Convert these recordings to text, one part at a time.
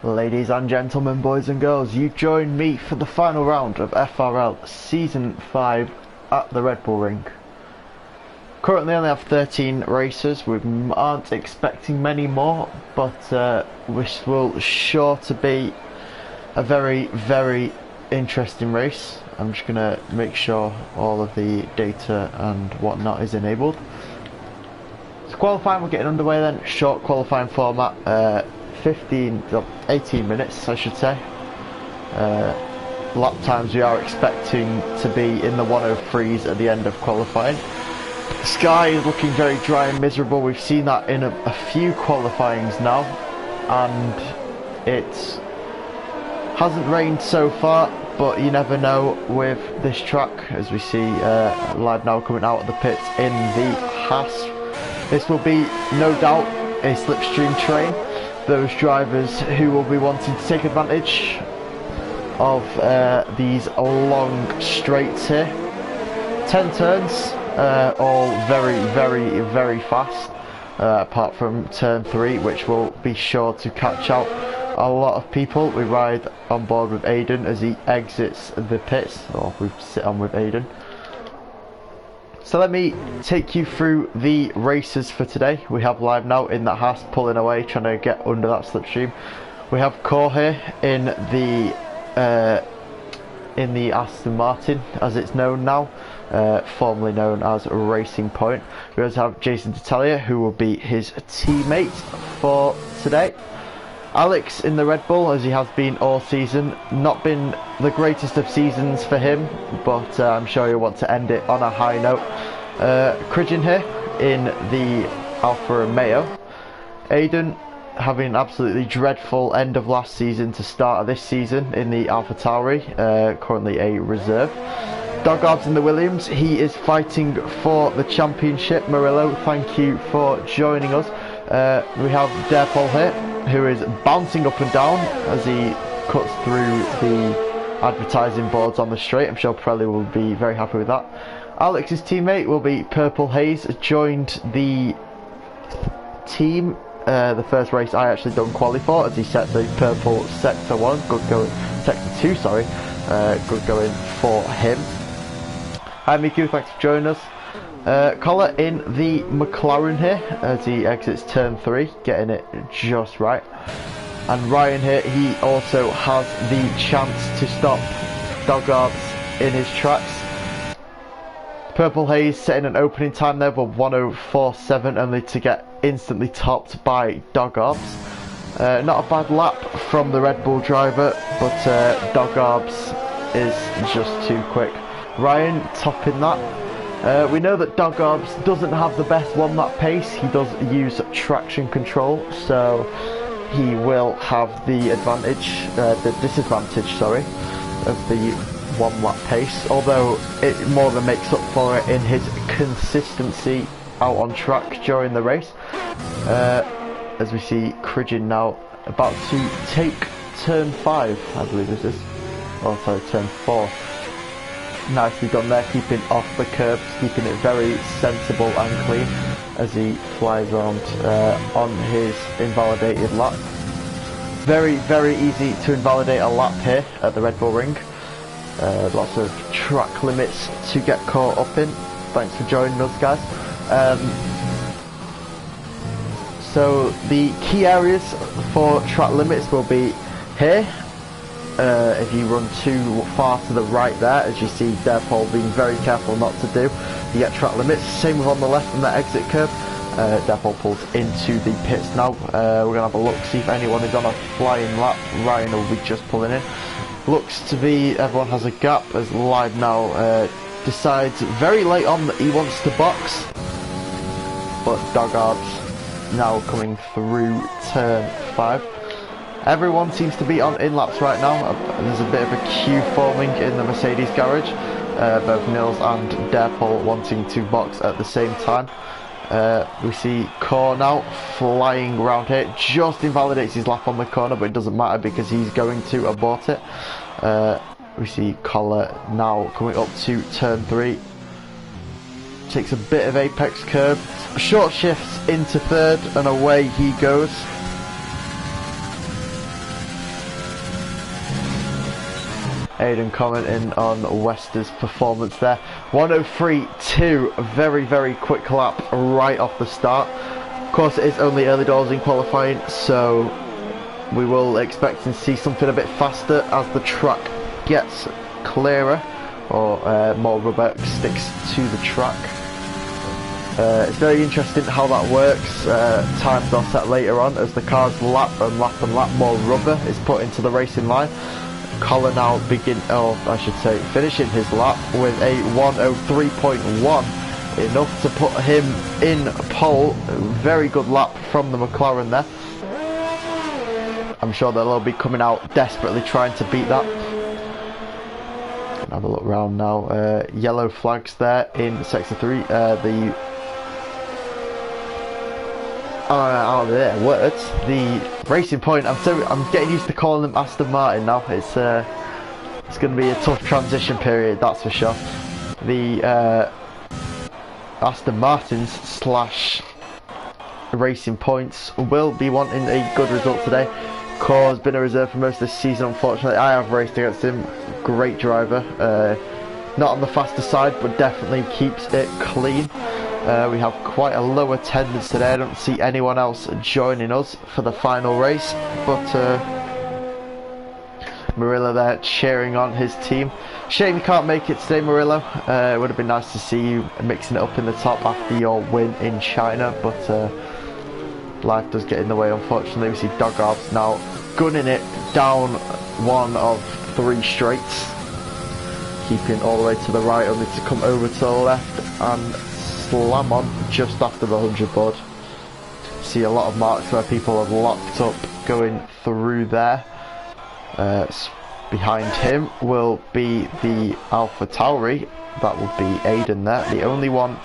Ladies and gentlemen, boys and girls, you join me for the final round of FRL Season 5 at the Red Bull Ring. Currently only have 13 racers. We aren't expecting many more, but this will sure to be a very, very interesting race. I'm just going to make sure all of the data and whatnot is enabled. So qualifying, we're getting underway then. Short qualifying format. 18 minutes I should say. Lap times we are expecting to be in the 103s at the end of qualifying. The sky is looking very dry and miserable. We've seen that in a few qualifyings now, and it hasn't rained so far, but you never know with this track. As we see live now coming out of the pits in the Haas, this will be no doubt a slipstream train. Those drivers who will be wanting to take advantage of these long straights here. 10 turns, all very, very, very fast, apart from turn 3, which will be sure to catch out a lot of people. We ride on board with Aiden as he exits the pits, or we sit on with Aiden. So let me take you through the races for today. We have live now in that Haas pulling away, trying to get under that slipstream. We have Core here in the Aston Martin, as it's known now, formerly known as Racing Point. We also have Jason D'Italia, who will be his teammate for today. Alex in the Red Bull, as he has been all season. Not been the greatest of seasons for him, but I'm sure he'll want to end it on a high note. Cridgen here in the Alfa Romeo. Aiden having an absolutely dreadful end of last season to start of this season in the Alpha Tauri, currently a reserve. Doggarbs in the Williams, he is fighting for the championship. Murillo, thank you for joining us. We have Derpol here, who is bouncing up and down as he cuts through the advertising boards on the straight. I'm sure Pirelli will be very happy with that. Alex's teammate will be Purple Haze, joined the team the first race I actually done quali for, as he set the purple sector 1, good going, sector 2 sorry, good going for him. Hi Miku, thanks for joining us. Collar in the McLaren here as he exits turn 3, getting it just right. And Ryan here, he also has the chance to stop Doggarbs in his tracks. Purple Haze setting an opening time there of 1:04.7, only to get instantly topped by Doggarbs. Not a bad lap from the Red Bull driver, but Doggarbs is just too quick. Ryan topping that. We know that Doggarbs doesn't have the best one-lap pace. He does use traction control, so he will have the disadvantage, sorry, of the one-lap pace. Although it more than makes up for it in his consistency out on track during the race. As we see Cridgen now about to take turn 5, I believe this is. Oh, sorry, turn 4. Nicely done there, keeping off the curbs, keeping it very sensible and clean as he flies around on his invalidated lap. Very, very easy to invalidate a lap here at the Red Bull Ring. Lots of track limits to get caught up in. Thanks for joining us, guys. So the key areas for track limits will be here. If you run too far to the right there, as you see Derpol being very careful not to do, you get track limits. Same with on the left in the exit curve. Derpol pulls into the pits now. We're going to have a look, see if anyone is on a flying lap. Ryan will be just pulling in. Looks to be everyone has a gap, as Live now decides very late on that he wants to box. But Doggarbs now coming through turn 5. Everyone seems to be on in-laps right now. There's a bit of a queue forming in the Mercedes garage. Both Nils and Derpol wanting to box at the same time. We see Core now flying around here. Just invalidates his lap on the corner, but it doesn't matter because he's going to abort it. We see Collar now coming up to turn 3. Takes a bit of apex curb. Short shifts into third and away he goes. Aiden commenting on Wester's performance there. 103.2, very quick lap right off the start. Of course, it is only early doors in qualifying, so we will expect to see something a bit faster as the track gets clearer, or more rubber sticks to the track. It's very interesting how that works. Times are set later on as the cars lap and lap more rubber is put into the racing line. Colin now finishing his lap with a 103.1, enough to put him in pole. Very good lap from the McLaren there. I'm sure they'll be coming out desperately trying to beat that. Have a look round now. Yellow flags there in sector 3. The Racing Point. I'm getting used to calling them Aston Martin now. It's going to be a tough transition period, that's for sure. The Aston Martins / Racing Points will be wanting a good result today. Cor's been a reserve for most of this season, unfortunately. I have raced against him. Great driver. Not on the faster side, but definitely keeps it clean. We have quite a low attendance today. I don't see anyone else joining us for the final race, but Murillo there cheering on his team. Shame you can't make it today, Murillo. It would have been nice to see you mixing it up in the top after your win in China, but life does get in the way, unfortunately. We see Dog Arbs now gunning it down one of 3 straights, keeping all the way to the right, only to come over to the left and slam on just after the 100 board. See a lot of marks where people have locked up going through there. Behind him will be the Alpha Tauri. That will be Aiden there, the only one,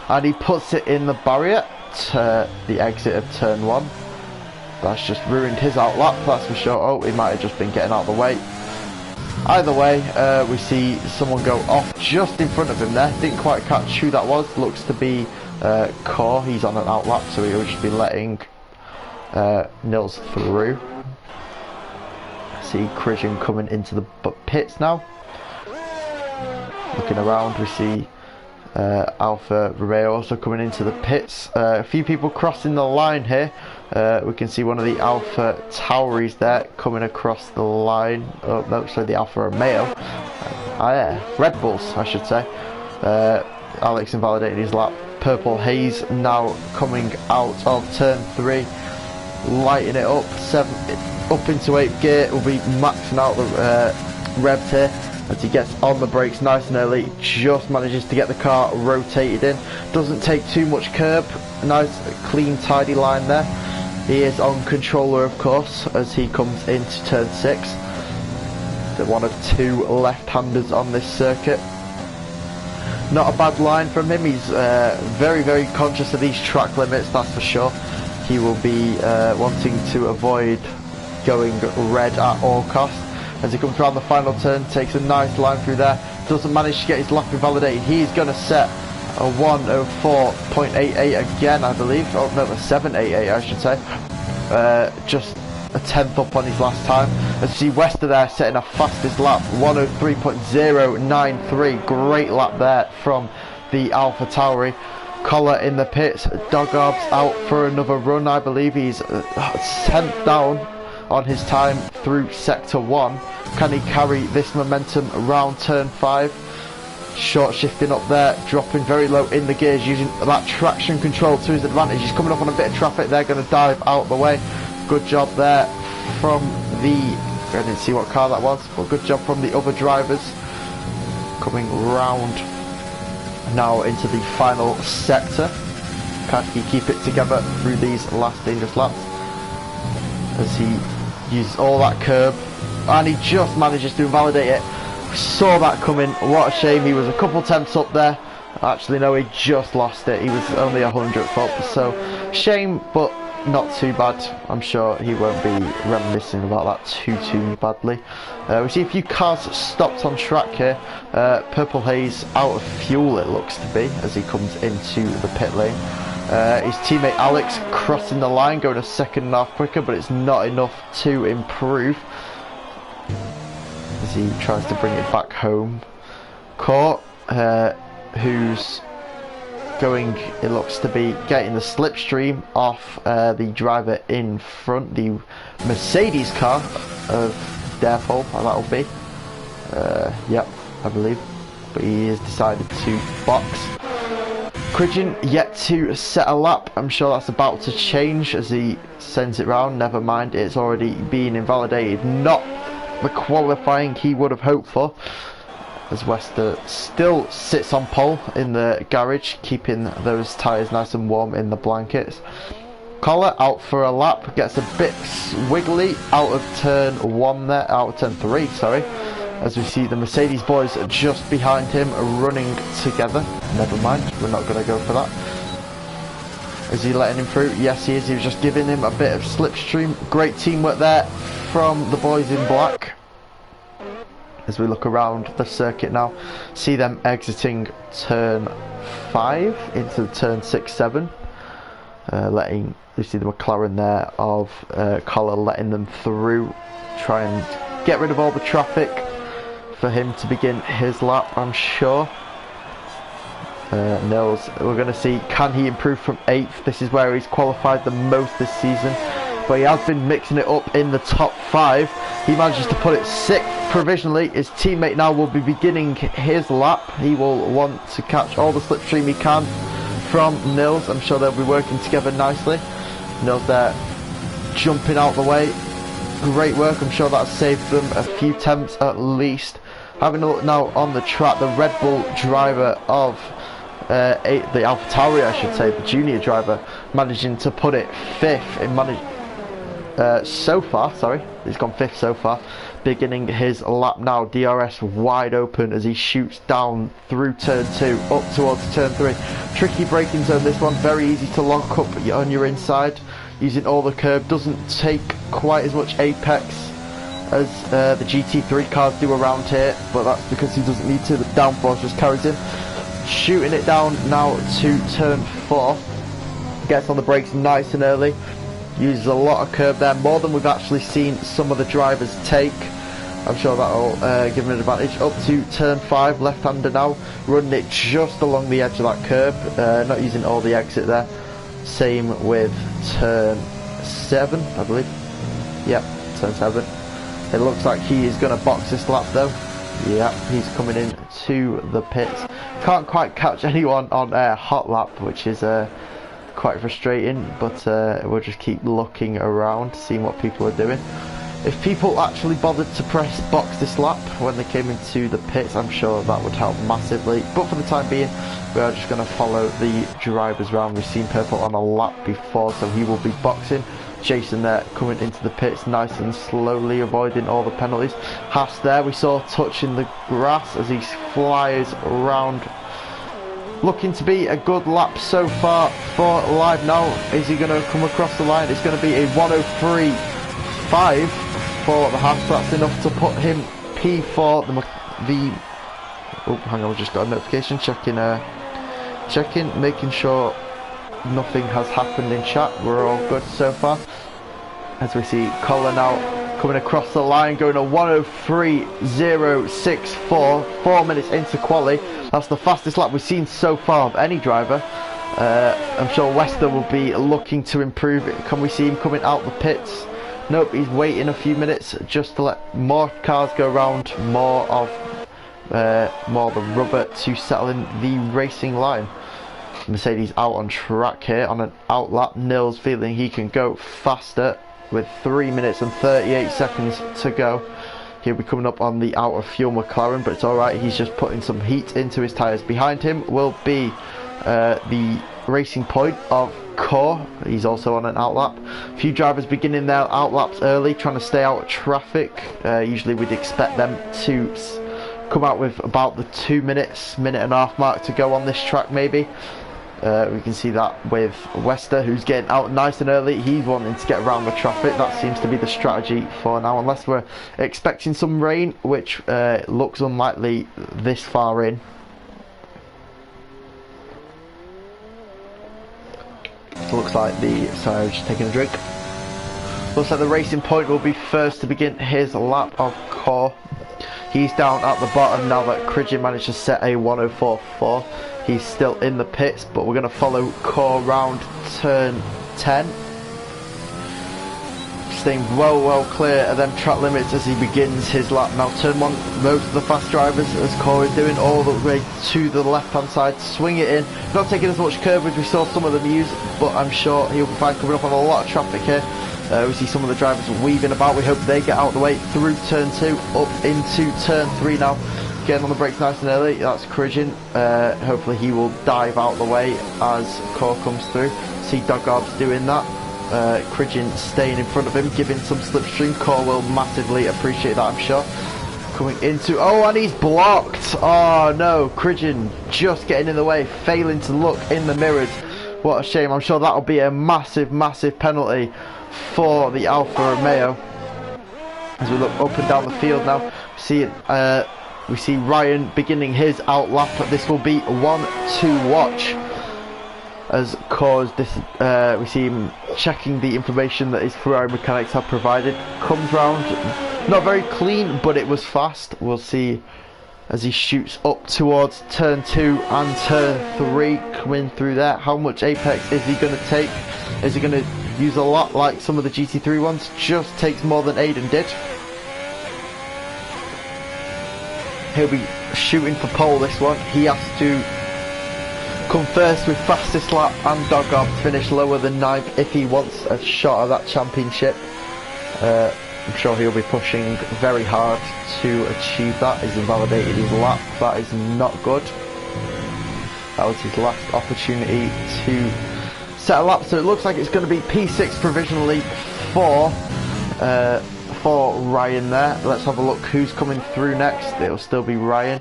and he puts it in the barrier to the exit of turn 1. That's just ruined his outlap, that's for sure. Oh, he might have just been getting out of the way. Either way, we see someone go off just in front of him there. Didn't quite catch who that was. Looks to be Core. He's on an outlap, so he'll just be letting Nils through. See Christian coming into the pits now. Looking around, we see Alfa Romeo also coming into the pits. A few people crossing the line here. We can see one of the Alpha Tauris there coming across the line. Oh no, sorry, the Alfa Romeo. Red Bulls, I should say. Alex invalidating his lap. Purple Haze now coming out of turn 3, lighting it up. Up into 8th gear. Will be maxing out the revs here as he gets on the brakes nice and early. Just manages to get the car rotated in. Doesn't take too much curb. Nice, clean, tidy line there. He is on controller, of course, as he comes into turn 6. So one of 2 left-handers on this circuit. Not a bad line from him. He's very conscious of these track limits, that's for sure. He will be wanting to avoid going red at all costs. As he comes around the final turn, takes a nice line through there. Doesn't manage to get his lap invalidated. He's going to set a 104.88 again, I believe. Oh no, a 7.88 I should say. Just a 10th up on his last time. As you see Wester there setting a fastest lap, 103.093. Great lap there from the Alpha Tauri. Collar in the pits. Dogarb's out for another run, I believe. He's 10th down on his time through sector 1. Can he carry this momentum around turn 5? Short shifting up there, dropping very low in the gears, using that traction control to his advantage. He's coming up on a bit of traffic. They're going to dive out the way. Good job there from the, I didn't see what car that was, but good job from the other drivers. Coming round now into the final sector. Can he keep it together through these last dangerous laps as he uses all that curb, and he just manages to invalidate it. Saw that coming. What a shame. He was a couple attempts up there. Actually no, he just lost it. He was only 100th up, so shame, but not too bad. I'm sure he won't be reminiscing about that too badly. We see a few cars stopped on track here. Purple Haze out of fuel, it looks to be, as he comes into the pit lane. His teammate Alex crossing the line, going a second and a half quicker, but it's not enough to improve. As as he tries to bring it back home. Caught, who's going, it looks to be getting the slipstream off the driver in front, the Mercedes car of Derpol, that'll be. Yep, I believe. But he has decided to box. Cridgen yet to set a lap. I'm sure that's about to change as he sends it round. Never mind, it's already been invalidated. Not the qualifying he would have hoped for, as Wester still sits on pole in the garage, keeping those tyres nice and warm in the blankets. Collar out for a lap, gets a bit wiggly out of turn 1 there, out of turn 3, sorry, as we see the Mercedes boys just behind him running together. Never mind, we're not going to go for that. Is he letting him through? Yes, he is. He was just giving him a bit of slipstream. Great teamwork there from the boys in black. As we look around the circuit now, see them exiting turn 5 into turn 6, 7. You see the McLaren there of Collar letting them through, try and get rid of all the traffic for him to begin his lap, I'm sure. Nils, we're going to see, can he improve from 8th? This is where he's qualified the most this season, but he has been mixing it up in the top 5. He manages to put it 6th provisionally. His teammate now will be beginning his lap. He will want to catch all the slipstream he can from Nils. I'm sure they'll be working together nicely. Nils there jumping out the way. Great work. I'm sure that's saved them a few temps at least. Having a look now on the track, the Red Bull driver of the AlphaTauri, I should say, the junior driver, managing to put it 5th in so far, sorry, he's gone 5th so far, beginning his lap now. DRS wide open as he shoots down through turn 2 up towards turn 3. Tricky braking zone, this one, very easy to lock up on your inside using all the curb. Doesn't take quite as much apex as the GT3 cars do around here, but that's because he doesn't need to. The downforce just carries him. Shooting it down now to turn 4, gets on the brakes nice and early, uses a lot of curb there, more than we've actually seen some of the drivers take. I'm sure that'll give him an advantage. Up to turn 5, left-hander now, running it just along the edge of that curb, not using all the exit there. Same with turn 7, I believe. Yep, turn 7. It looks like he is going to box this lap though. Yep, he's coming in to the pits. Can't quite catch anyone on hot lap, which is quite frustrating, but we'll just keep looking around, seeing what people are doing. If people actually bothered to press box this lap when they came into the pits, I'm sure that would help massively. But for the time being, we are just going to follow the drivers round. We've seen Purple on a lap before, so he will be boxing. Jason there coming into the pits nice and slowly, avoiding all the penalties. Haas there, we saw touching the grass as he flies around. Looking to be a good lap so far for Live now. Is he going to come across the line? It's going to be a 103.5 for the Haas. That's enough to put him P4. Oh, hang on, we just got a notification. Checking, making sure nothing has happened in chat. We're all good so far. As we see Colin now coming across the line, going a 103.064, 4 minutes into quali. That's the fastest lap we've seen so far of any driver. I'm sure Wester will be looking to improve it. Can we see him coming out the pits? Nope, he's waiting a few minutes just to let more cars go around, more of the rubber to settle in the racing line. Mercedes out on track here on an out lap. Nils feeling he can go faster with 3 minutes and 38 seconds to go. He'll be coming up on the out of fuel McLaren, but it's alright, he's just putting some heat into his tyres. Behind him will be the Racing Point of Core. He's also on an out lap. A few drivers beginning their out laps early, trying to stay out of traffic. Usually we'd expect them to come out with about the 2 minutes, minute and a half mark to go on this track maybe. We can see that with Wester, who's getting out nice and early. He's wanting to get around the traffic. That seems to be the strategy for now, unless we're expecting some rain, which looks unlikely this far in. Looks like sorry, just taking a drink. Looks like the Racing Point will be first to begin his lap of core. He's down at the bottom now that Krigin managed to set a 104.4. He's still in the pits, but we're going to follow Core round turn 10. Staying well clear of them track limits as he begins his lap. Now turn 1, most of the fast drivers, as Core is doing, all the way to the left hand side, swing it in. Not taking as much curve as we saw some of them use, but I'm sure he'll be fine, coming up on a lot of traffic here. We see some of the drivers weaving about. We hope they get out of the way through turn 2, up into turn 3 now. Getting on the brakes nice and early. That's Krigin. Hopefully he will dive out of the way as Core comes through. See Dogarb's doing that. Krigin staying in front of him, giving some slipstream. Core will massively appreciate that, I'm sure. Coming into... oh, and he's blocked! Oh no, Krigin just getting in the way, failing to look in the mirrors. What a shame. I'm sure that'll be a massive penalty for the Alfa Romeo. As we look up and down the field now, we see Ryan beginning his outlap. This will be one to watch. As caused this, we see him checking the information that his Ferrari mechanics have provided. Comes round, not very clean, but it was fast. We'll see as he shoots up towards turn 2 and turn 3, coming through there. How much apex is he going to take? Is he going to use a lot like some of the GT3 ones? Just takes more than Aiden did. He'll be shooting for pole this one. He has to come first with fastest lap and Doggarb to finish lower than 9th if he wants a shot at that championship. I'm sure he'll be pushing very hard to achieve that. He's invalidated his lap. That is not good. That was his last opportunity to set a lap, so it looks like it's going to be P6 provisionally for Ryan there. Let's have a look who's coming through next. It'll still be Ryan,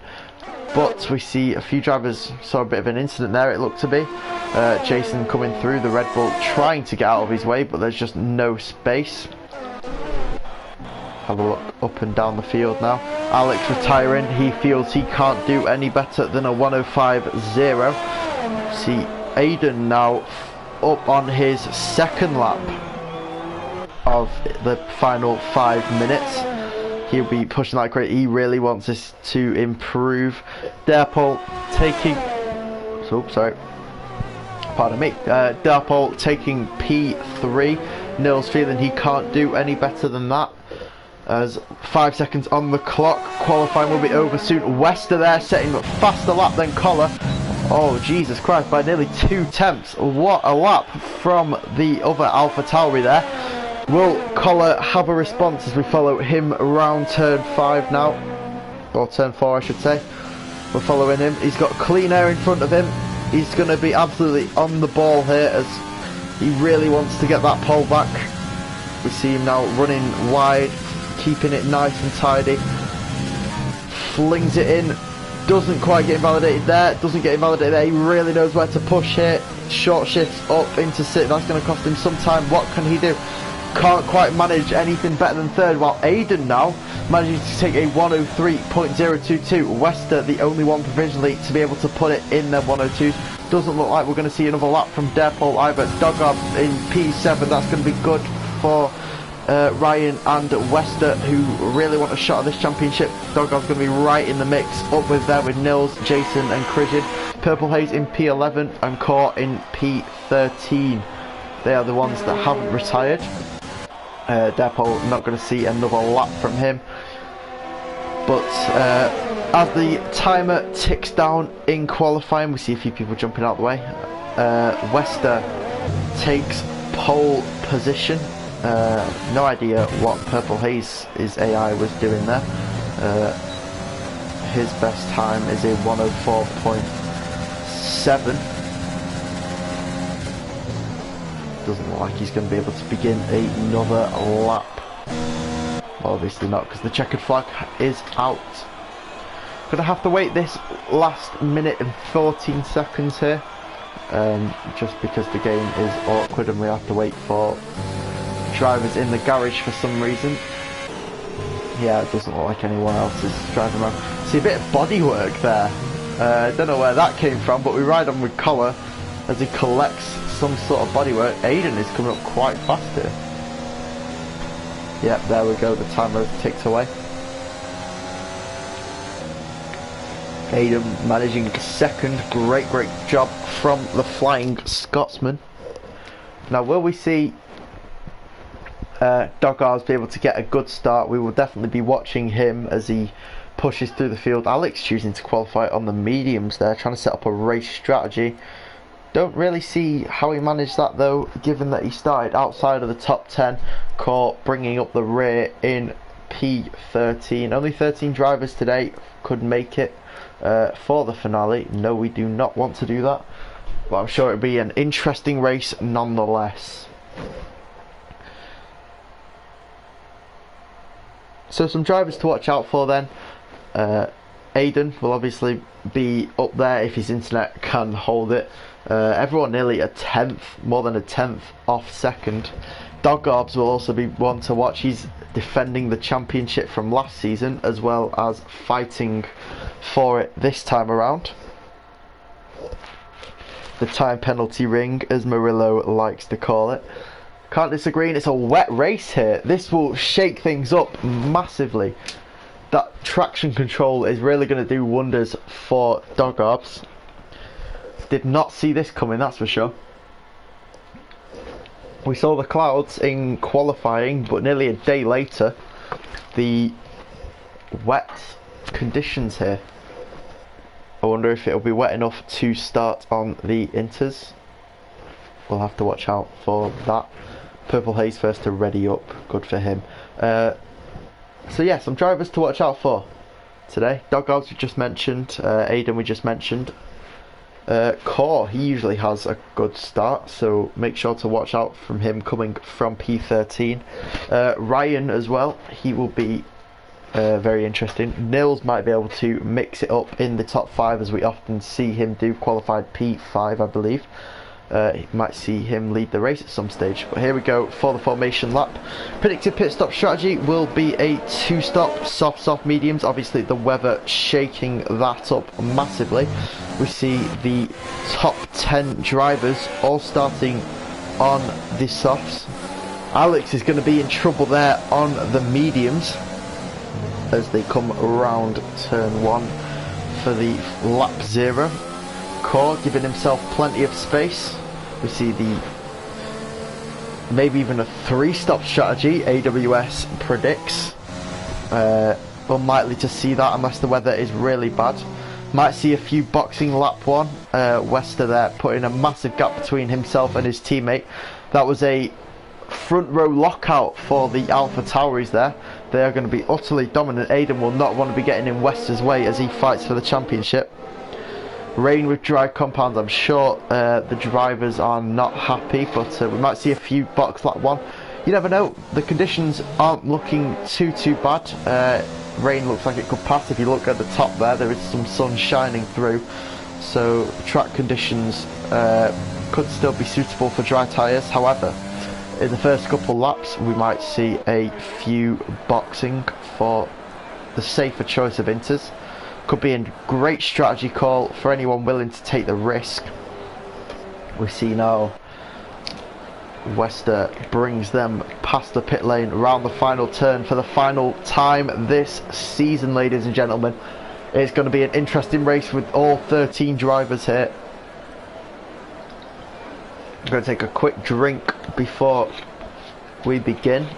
but we see a few drivers saw a bit of an incident there, it looked to be. Jason coming through, the Red Bull trying to get out of his way, but there's just no space. Have a look up and down the field now. Alex retiring. He feels he can't do any better than a 105.0. See Aiden now up on his second lap of the final 5 minutes. He'll be pushing like crazy. He really wants this to improve. Derpol taking... oh, sorry. Pardon me. Derpol taking P3. Nils feeling he can't do any better than that. As 5 seconds on the clock. Qualifying will be over soon. Wester there setting a faster lap than Collar. Oh, Jesus Christ, by nearly 2 tenths. What a lap from the other Alpha Tauri there. Will Collar have a response as we follow him around turn 5 now? Or turn 4, I should say. We're following him. He's got clean air in front of him. He's going to be absolutely on the ball here as he really wants to get that pole back. We see him now running wide, keeping it nice and tidy. Flings it in. Doesn't quite get invalidated there. Doesn't get invalidated there. He really knows where to push here. Short shifts up into 6th. That's going to cost him some time. What can he do? Can't quite manage anything better than 3rd, while Aiden now manages to take a 103.022. Wester, the only one provisionally to be able to put it in their 102s. Doesn't look like we're going to see another lap from Derpol either. Doggarb in P7. That's going to be good for Ryan and Wester, who really want a shot at this championship. Doggar's going to be right in the mix, up with there with Nils, Jason and Krigin. Purple Haze in P11 and Core in P13. They are the ones that haven't retired. Derpol not going to see another lap from him. But as the timer ticks down in qualifying, we see a few people jumping out of the way. Wester takes pole position. No idea what Purple Haze's AI was doing there. His best time is a 104.7. Doesn't look like he's going to be able to begin another lap. Well, obviously not, because the checkered flag is out. Gonna have to wait this last minute and 14 seconds here, just because the game is awkward and we have to wait for drivers in the garage for some reason. Yeah, it doesn't look like anyone else is driving around. See a bit of bodywork there. Don't know where that came from, but we ride on with Collar as he collects some sort of bodywork. Aiden is coming up quite fast here. Yep, there we go, the timer ticked away. Aiden managing second. Great job from the Flying Scotsman. Now, will we see Doggars be able to get a good start? We will definitely be watching him as he pushes through the field. Alex choosing to qualify on the mediums there, trying to set up a race strategy. Don't really see how he managed that though, given that he started outside of the top 10. Caught bringing up the rear in P13. Only 13 drivers today could make it for the finale. No, we do not want to do that, but I'm sure it'll be an interesting race nonetheless. So some drivers to watch out for then. Aiden will obviously be up there if his internet can hold it. Everyone nearly a tenth, more than a tenth off second. Doggarbs will also be one to watch. He's defending the championship from last season as well as fighting for it this time around. The time penalty ring, as Murillo likes to call it. Can't disagree, and it's a wet race here. This will shake things up massively. That traction control is really going to do wonders for Doggarbs. Did not see this coming, that's for sure. We saw the clouds in qualifying, but nearly a day later, the wet conditions here. I wonder if it'll be wet enough to start on the inters. We'll have to watch out for that. Purple Haze first to ready up, good for him. So yeah, some drivers to watch out for today. Doggarbs we just mentioned, Aiden we just mentioned. Core, he usually has a good start, so make sure to watch out from him coming from P13. Ryan as well, he will be very interesting. Nils might be able to mix it up in the top 5 as we often see him do, qualified P5 I believe. You might see him lead the race at some stage. But here we go for the formation lap. Predicted pit stop strategy will be a 2-stop, soft mediums. Obviously the weather shaking that up massively. We see the top 10 drivers all starting on the softs. Alex is going to be in trouble there on the mediums as they come around turn 1 for the lap 0. Core giving himself plenty of space. We see the maybe even a 3-stop strategy. AWS predicts. Unlikely to see that unless the weather is really bad. Might see a few boxing lap 1. Wester there putting a massive gap between himself and his teammate. That was a front row lockout for the Alpha Tauris there. They are going to be utterly dominant. Aiden will not want to be getting in Wester's way as he fights for the championship. Rain with dry compounds, I'm sure the drivers are not happy, but we might see a few box lap 1. You never know, the conditions aren't looking too bad. Rain looks like it could pass. If you look at the top there is some sun shining through, so track conditions could still be suitable for dry tyres. However, in the first couple laps we might see a few boxing for the safer choice of inters. Could be a great strategy call for anyone willing to take the risk. We see now Wester brings them past the pit lane around the final turn for the final time this season, ladies and gentlemen. It's going to be an interesting race with all 13 drivers here. I'm going to take a quick drink before we begin.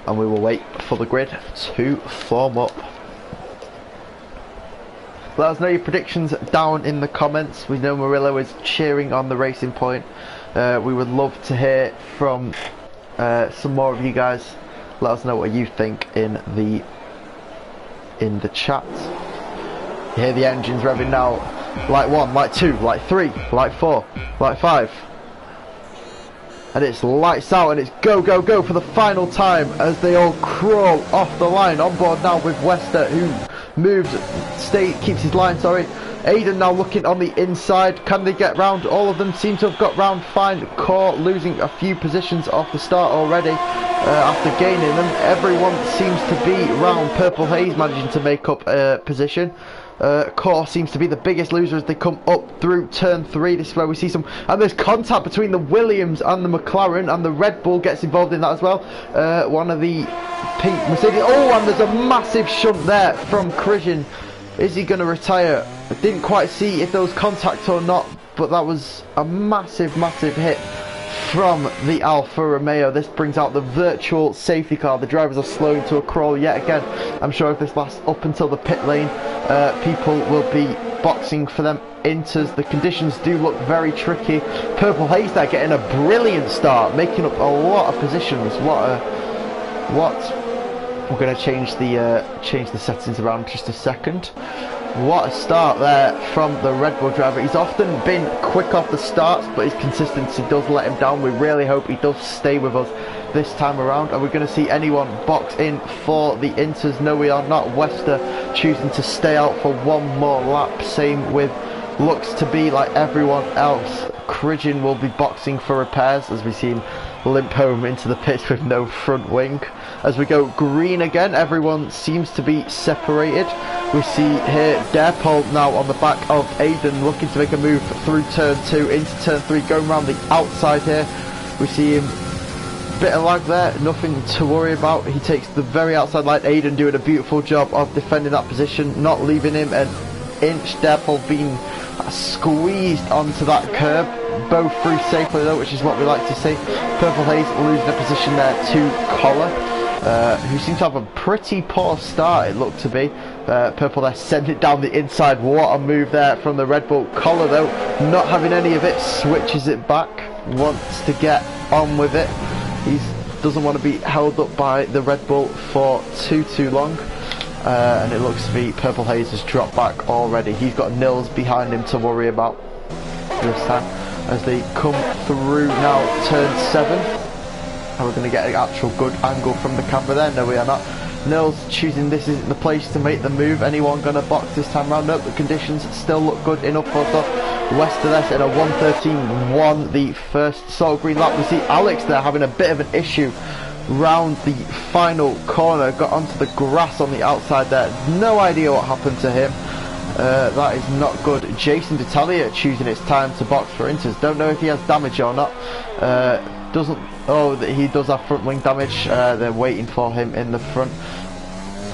And we will wait for the grid to form up. Let us know your predictions down in the comments. We know Murillo is cheering on the Racing Point. We would love to hear from some more of you guys. Let us know what you think in the chat. You hear the engines revving now. Light 1, light 2, light 3, light 4, light 5. And it's lights out, and it's go for the final time as they all crawl off the line. On board now with Wester, who keeps his line, sorry. Aiden now looking on the inside. Can they get round? All of them seem to have got round fine. Core losing a few positions off the start already after gaining them. Everyone seems to be round. Purple Haze managing to make up a position. Core seems to be the biggest loser as they come up through turn 3. This is where we see some, and there's contact between the Williams and the McLaren, and the Red Bull gets involved in that as well. One of the pink Mercedes, oh, and there's a massive shunt there from Christian. Is he going to retire? I didn't quite see if there was contact or not, but that was a massive hit from the Alfa Romeo. This brings out the virtual safety car. The drivers are slowing to a crawl yet again. I'm sure if this lasts up until the pit lane, people will be boxing for them inters. The conditions do look very tricky. Purple Haze there getting a brilliant start, making up a lot of positions. We're going to change the settings around just a second. What a start there from the Red Bull driver. He's often been quick off the starts, but his consistency does let him down. We really hope he does stay with us this time around. Are we going to see anyone box in for the inters? No, we are not. Wester choosing to stay out for one more lap. Same with, looks to be like everyone else. Cridgen will be boxing for repairs as we see him limp home into the pits with no front wing. As we go green again, everyone seems to be separated. We see here Derpol now on the back of Aiden, looking to make a move through turn 2 into turn 3, going around the outside here. We see him, bit of lag there, nothing to worry about. He takes the very outside line. Aiden doing a beautiful job of defending that position, not leaving him an inch. Derpol being squeezed onto that curb, both through safely though, which is what we like to see. Purple Haze losing a position there to Collar, who seems to have a pretty poor start, it looked to be. Purple there sent it down the inside. What a move there from the Red Bull. Collar though, not having any of it, switches it back, wants to get on with it. He doesn't want to be held up by the Red Bull for too long. And it looks to be Purple Haze has dropped back already. He's got Nils behind him to worry about this time as they come through now turn 7. And we're going to get an actual good angle from the camera there. No, we are not. Nils choosing this isn't the place to make the move. Anyone going to box this time round? Nope, the conditions still look good enough for us. Wester there in a 1:13.1, the first salt green lap. We see Alex there having a bit of an issue round the final corner, got onto the grass on the outside there. No idea what happened to him. That is not good. Jason D'Italia choosing it's time to box for inters. Don't know if he has damage or not. He does have front wing damage. They're waiting for him in the front.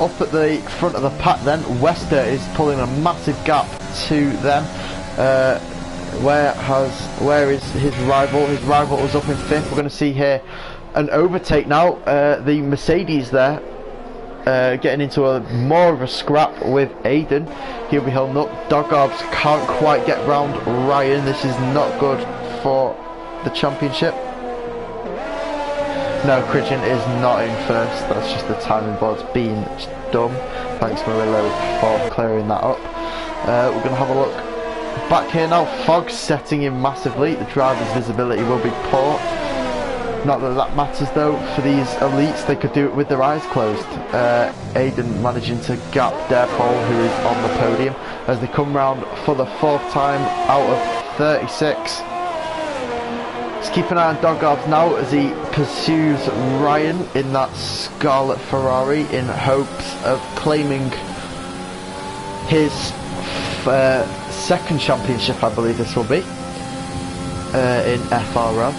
Up at the front of the pack then, Wester is pulling a massive gap to them. Where is his rival? His rival was up in 5th. We're going to see here an overtake now. The Mercedes there getting into more of a scrap with Aiden. He'll be held up. Doggarbs can't quite get round Ryan. This is not good for the championship. No, Cridgen is not in first. That's just the timing board's being dumb. Thanks Murillo for clearing that up. We're going to have a look back here now. Fog's setting in massively. The driver's visibility will be poor. Not that that matters though for these elites. They could do it with their eyes closed. Aiden managing to gap Derpol, who is on the podium, as they come round for the 4th time out of 36. Let's keep an eye on Doggarbs now as he pursues Ryan in that Scarlet Ferrari in hopes of claiming his 2nd championship, I believe this will be, in FRL.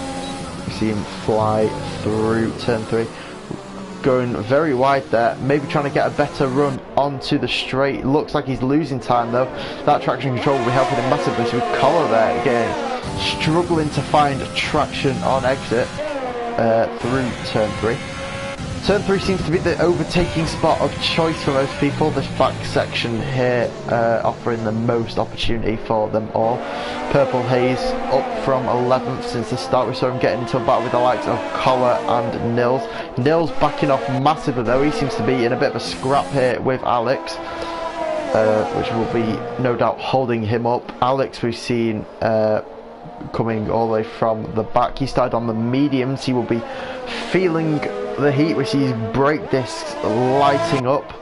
You see him fly through turn 3, going very wide there, maybe trying to get a better run onto the straight. Looks like he's losing time though. That traction control will be helping him massively. So with Collar there again, struggling to find traction on exit through turn 3. Turn 3 seems to be the overtaking spot of choice for most people. This back section here offering the most opportunity for them all. Purple Haze up from 11th since the start. We saw him getting into a battle with the likes of Collar and Nils. Nils backing off massively though. He seems to be in a bit of a scrap here with Alex, which will be no doubt holding him up. Alex we've seen coming all the way from the back. He started on the mediums. He will be feeling the heat. We see his brake discs lighting up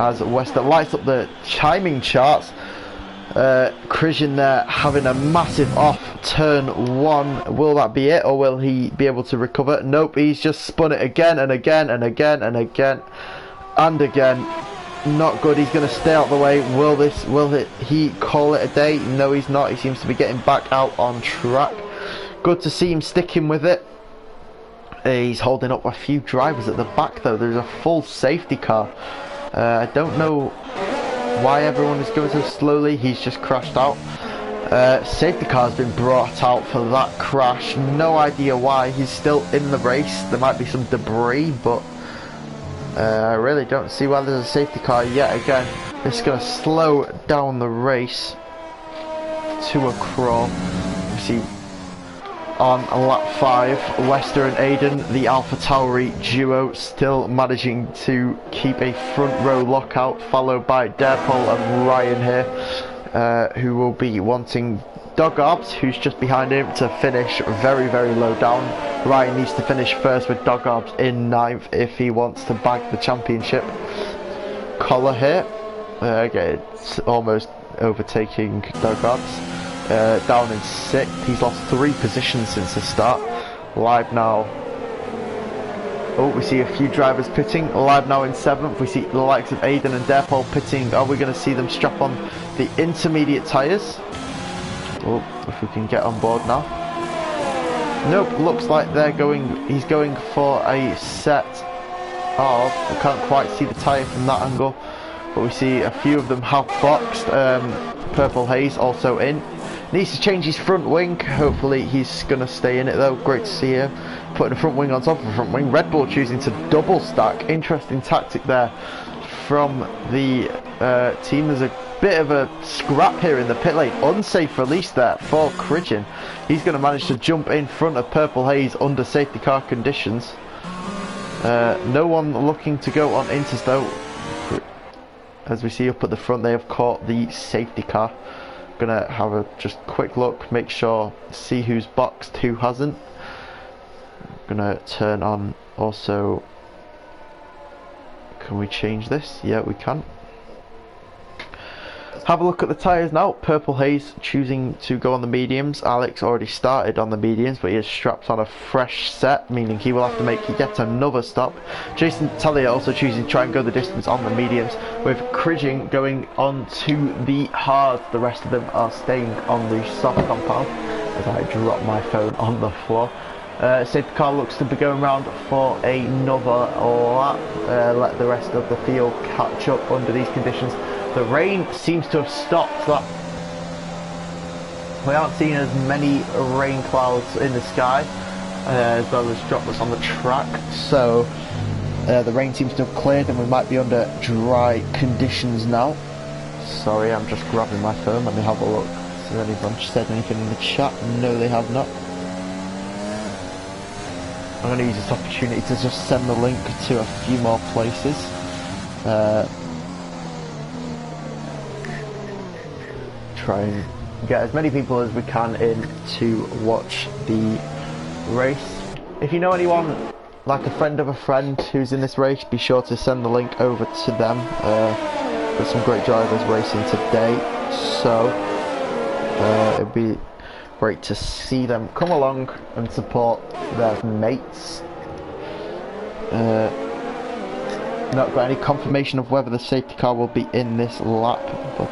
as Wester lights up the timing charts. Cridgen there having a massive off turn 1. Will that be it, or will he be able to recover? Nope, he's just spun it again and again and again and again and again. not good. He's going to stay out the way. Will he call it a day? No, he's not. He seems to be getting back out on track. Good to see him sticking with it. He's holding up a few drivers at the back though. There's a full safety car. I don't know why everyone is going so slowly. He's just crashed out. Safety car has been brought out for that crash. No idea why. He's still in the race. There might be some debris, but I really don't see why there's a safety car yet again. This is going to slow down the race to a crawl. You see on lap 5, Lester and Aiden, the Alpha Tauri duo, still managing to keep a front row lockout, followed by Derpol and Ryan here, who will be wanting Dogarbs, who's just behind him, to finish very, very low down. Ryan needs to finish first with Dogarbs in 9th if he wants to bag the championship. Collar here, okay, it's almost overtaking Dogarbs. Down in 6th. He's lost 3 positions since the start. Live now. Oh, we see a few drivers pitting. Live now in 7th. We see the likes of Aiden and Derpol pitting. Are we going to see them strap on the intermediate tyres? Oh, if we can get on board now. Nope, looks like they're going. He's going for a set of. I can't quite see the tyre from that angle, but we see a few of them have boxed. Purple Haze also in. Needs to change his front wing. Hopefully he's going to stay in it though. Great to see him putting a front wing on top of a front wing. Red Bull choosing to double stack. Interesting tactic there from the team. There's a bit of a scrap here in the pit lane. Unsafe release there for Cridgen. He's going to manage to jump in front of Purple Haze under safety car conditions. No one looking to go on Inters though. As we see up at the front, they have caught the safety car. Gonna have a just quick look, make sure, see who's boxed, who hasn't. Gonna turn on also. Can we change this? Yeah, we can. Have a look at the tyres now. Purple Haze choosing to go on the mediums. Alex already started on the mediums, but he has strapped on a fresh set, meaning he will have to make yet another stop. Jason Talia also choosing to try and go the distance on the mediums, with Cridgen going on to the hards. The rest of them are staying on the soft compound, as I drop my phone on the floor. Safety car looks to be going round for another lap. Let the rest of the field catch up under these conditions. The rain seems to have stopped. That we aren't seeing as many rain clouds in the sky as well as droplets on the track, so the rain seems to have cleared and we might be under dry conditions now. Sorry, I'm just grabbing my phone. Let me have a look. Has anyone said anything in the chat? No, they have not. I'm going to use this opportunity to just send the link to a few more places. Try and get as many people as we can in to watch the race. If you know anyone, like a friend of a friend who's in this race, be sure to send the link over to them. There's some great drivers racing today, so it'd be great to see them come along and support their mates. Not got any confirmation of whether the safety car will be in this lap, but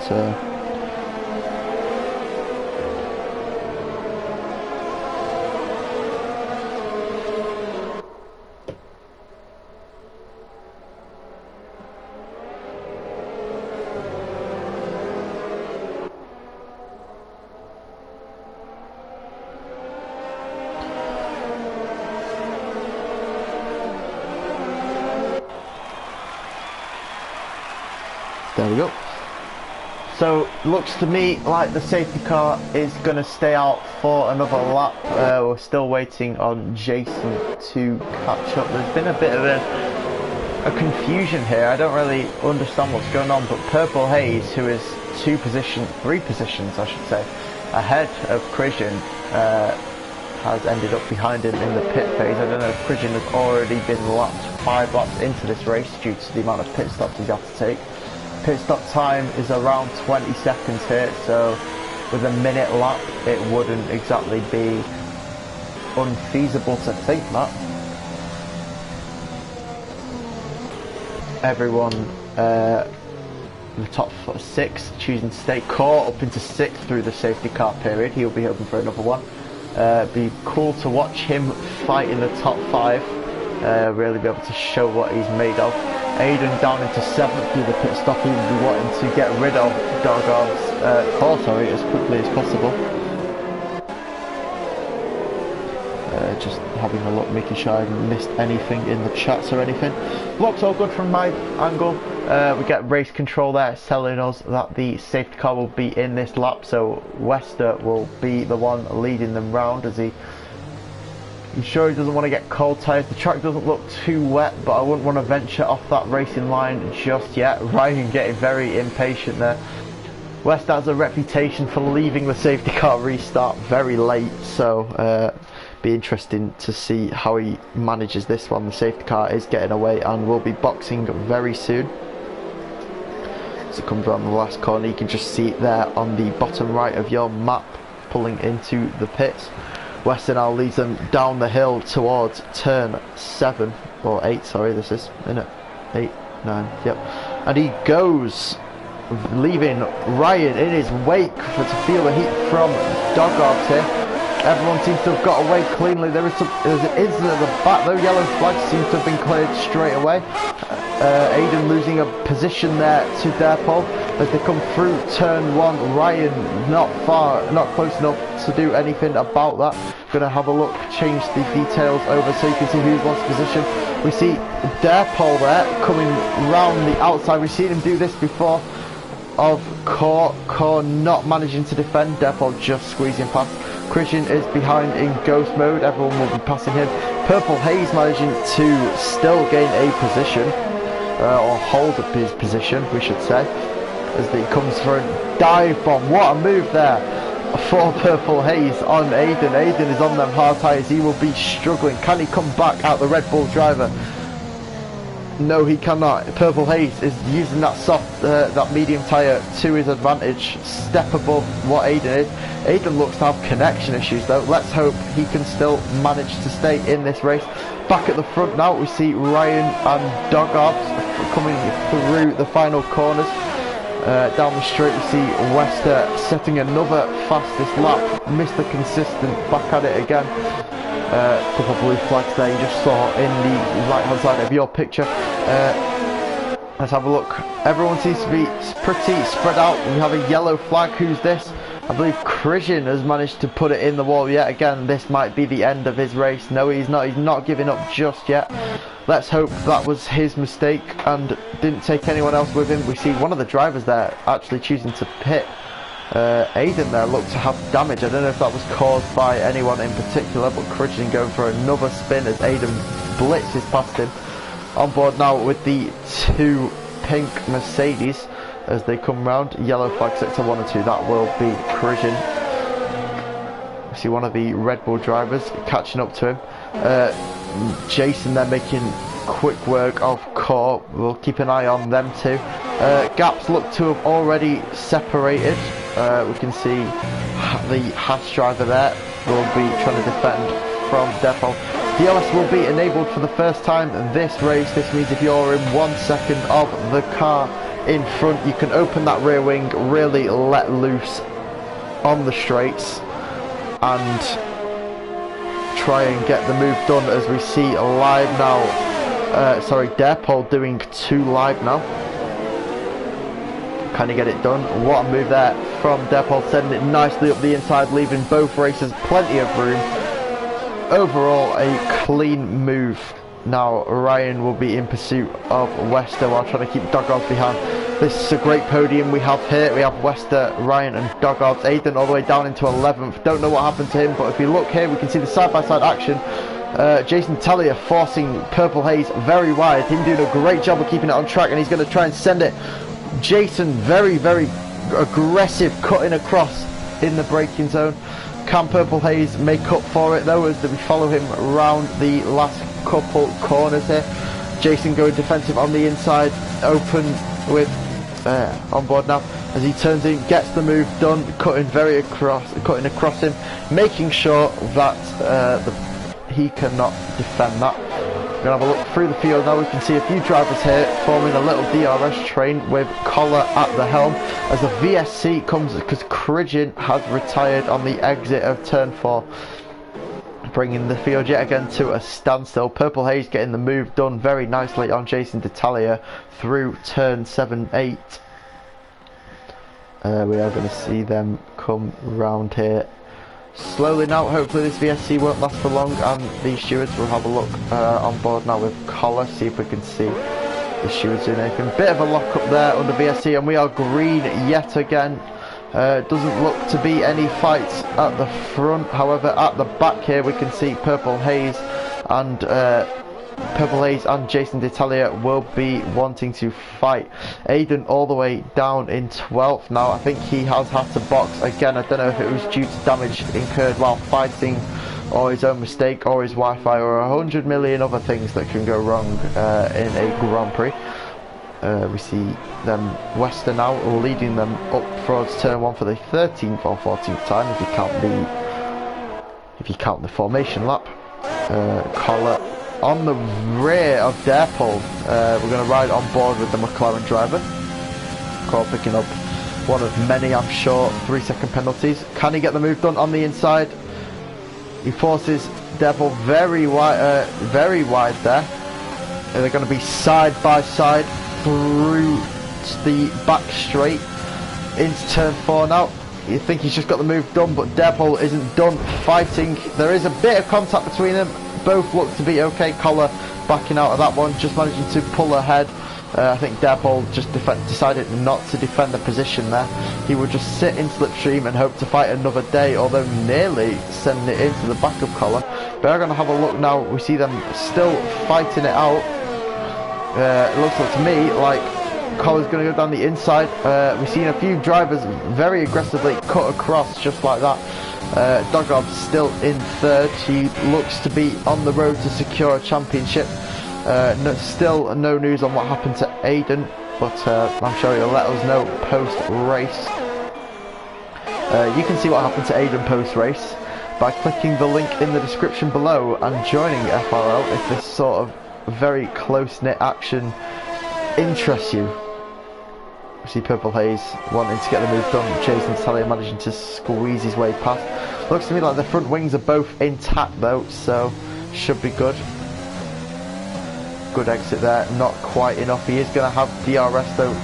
there we go. So looks to me like the safety car is going to stay out for another lap. We're still waiting on Jason to catch up. There's been a bit of a confusion here. I don't really understand what's going on, but Purple Haze, who is 3 positions I should say, ahead of Cridgen, has ended up behind him in the pit phase. I don't know if Cridgen has already been lapped 5 laps into this race due to the amount of pit stops he's had to take. Pit stop time is around 20 seconds here, so with a minute lap it wouldn't exactly be unfeasible to think that. everyone, the top 6 choosing to stay caught up into 6th through the safety car period. He'll be hoping for another one. Be cool to watch him fight in the top 5. Really be able to show what he's made of. Aiden down into 7th through the pit stop. He will be wanting to get rid of Dogard's car, as quickly as possible. Just having a look, making sure I haven't missed anything in the chats or anything. Looks all good from my angle. We get race control there telling us that the safety car will be in this lap, so Wester will be the one leading them round as I'm sure he doesn't want to get cold tyres. The track doesn't look too wet, but I wouldn't want to venture off that racing line just yet. Ryan getting very impatient there. Wester has a reputation for leaving the safety car restart very late, so be interesting to see how he manages this one. The safety car is getting away and will be boxing very soon. As it comes around the last corner, you can just see it there on the bottom right of your map, pulling into the pits. Wester now leads them down the hill towards turn 7 or 8, sorry, this is, isn't it? 8, 9, yep. And he goes, leaving Ryan in his wake to feel the heat from Dogard here. Everyone seems to have got away cleanly. There's an incident at the back though. Yellow flags seem to have been cleared straight away. Aiden losing a position there to Derpol as they come through turn 1. Ryan not close enough to do anything about that. Gonna have a look, change the details over so you can see who's lost position. We see Derpol there coming round the outside. We've seen him do this before of Core not managing to defend. Derpol just squeezing past. Christian is behind in ghost mode. Everyone will be passing him. Purple Haze managing to still gain a position, or hold up his position, we should say, as he comes for a dive bomb. What a move there for Purple Haze on Aiden. Aiden is on them hard tyres. He will be struggling. Can he come back out, the Red Bull driver? No, he cannot. Purple Haze is using that that medium tyre to his advantage, step above what Aiden is. Aiden looks to have connection issues though. Let's hope he can still manage to stay in this race. Back at the front now, we see Ryan and Dogard coming through the final corners. Down the straight we see Wester setting another fastest lap. Mr. Consistent back at it again. Couple of blue flags there you just saw in the right hand side of your picture. Let's have a look. Everyone seems to be pretty spread out. We have a yellow flag. Who's this? I believe Christian has managed to put it in the wall yet again. This might be the end of his race. No, he's not giving up just yet. Let's hope that was his mistake and didn't take anyone else with him. We see one of the drivers there actually choosing to pit. Aiden there looked to have damage. I don't know if that was caused by anyone in particular, but Christian going for another spin as Aiden blitzes past him. On board now with the 2 pink Mercedes as they come round. Yellow flag sector 1 and 2, that will be Christian. We see one of the Red Bull drivers catching up to him. Jason there making quick work of Core. We'll keep an eye on them too. Gaps look to have already separated. We can see the Haas driver there will be trying to defend from Defol. DLS will be enabled for the first time this race. This means if you're in 1 second of the car in front, you can open that rear wing, really let loose on the straights and try and get the move done, as we see live now. Derpol doing 2 live now. Can he get it done? What a move there from Derpol, sending it nicely up the inside, leaving both racers plenty of room. Overall, a clean move. Now Ryan will be in pursuit of Wester while trying to keep Dogard behind. This is a great podium we have here. We have Wester, Ryan and Dogard. Aiden all the way down into 11th. Don't know what happened to him, but if you look here, we can see the side-by-side action. Jason Tellier forcing Purple Haze very wide. Him doing a great job of keeping it on track, and he's going to try and send it. Jason very aggressive, cutting across in the braking zone. Can Purple Haze make up for it though, as we follow him around the last couple corners here. Jason going defensive on the inside, open with on board now as he turns in, gets the move done, cutting across him, making sure that he cannot defend that. We're going to have a look through the field now. We can see a few drivers here forming a little DRS train with Collar at the helm as the VSC comes, because Krigin has retired on the exit of turn 4, bringing the field yet again to a standstill. Purple Haze getting the move done very nicely on Jason D'Italia through turn 7, 8. We are going to see them come round here slowly now. Hopefully this VSC won't last for long, and the stewards will have a look on board now with Collar, see if we can see the stewards doing anything. Bit of a lock up there under VSC, and we are green yet again. Doesn't look to be any fights at the front. However, at the back here we can see Purple Haze and Jason D'Italia will be wanting to fight. Aiden all the way down in 12th now. I think he has had to box again. I don't know if it was due to damage incurred while fighting, or his own mistake, or his Wi-Fi, or 100 million other things that can go wrong in a Grand Prix. We see them Wester now leading them up towards turn 1 for the 13th or 14th time if you count the formation lap. Collar on the rear of Derpol. We're going to ride on board with the McLaren driver. Cole picking up one of many, I'm sure, 3-second penalties. Can he get the move done on the inside? He forces Derpol very wide there. And they're going to be side by side through the back straight into turn 4 now. You think he's just got the move done, but Derpol isn't done fighting. There is a bit of contact between them. Both look to be okay. Collar backing out of that one, just managing to pull ahead. I think Derpol just decided not to defend the position there. He would just sit in slipstream and hope to fight another day, although nearly sending it into the back of Collar. But we're going to have a look now. We see them still fighting it out. It looks like to me like Collar's going to go down the inside. We've seen a few drivers very aggressively cut across just like that. Dogob's still in 3rd. He looks to be on the road to secure a championship. Still no news on what happened to Aiden, but I'm sure he'll let us know post-race. You can see what happened to Aiden post-race by clicking the link in the description below and joining FRL if this sort of very close-knit action interests you. We see Purple Haze wanting to get the move done. Jason D'Italia managing to squeeze his way past. Looks to me like the front wings are both intact though, so should be good. Good exit there, not quite enough. He is going to have DRS though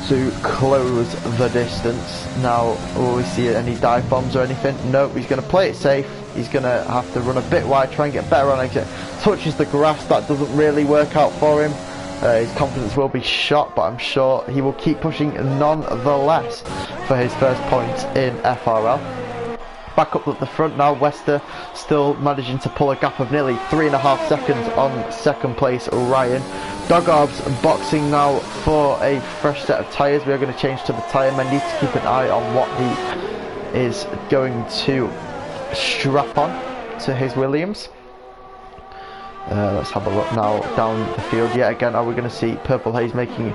to close the distance. Now, will we see any dive bombs or anything? No, he's going to play it safe. He's going to have to run a bit wide, try and get better on exit. Touches the grass, that doesn't really work out for him. His confidence will be shot, but I'm sure he will keep pushing nonetheless for his first points in FRL. Back up at the front now, Wester still managing to pull a gap of nearly 3.5 seconds on 2nd place Ryan. Dogob's boxing now for a fresh set of tyres. We are going to change to the tyre menu to keep an eye on what he is going to strap on to his Williams. Let's have a look now down the field yet again. Are we going to see Purple Haze making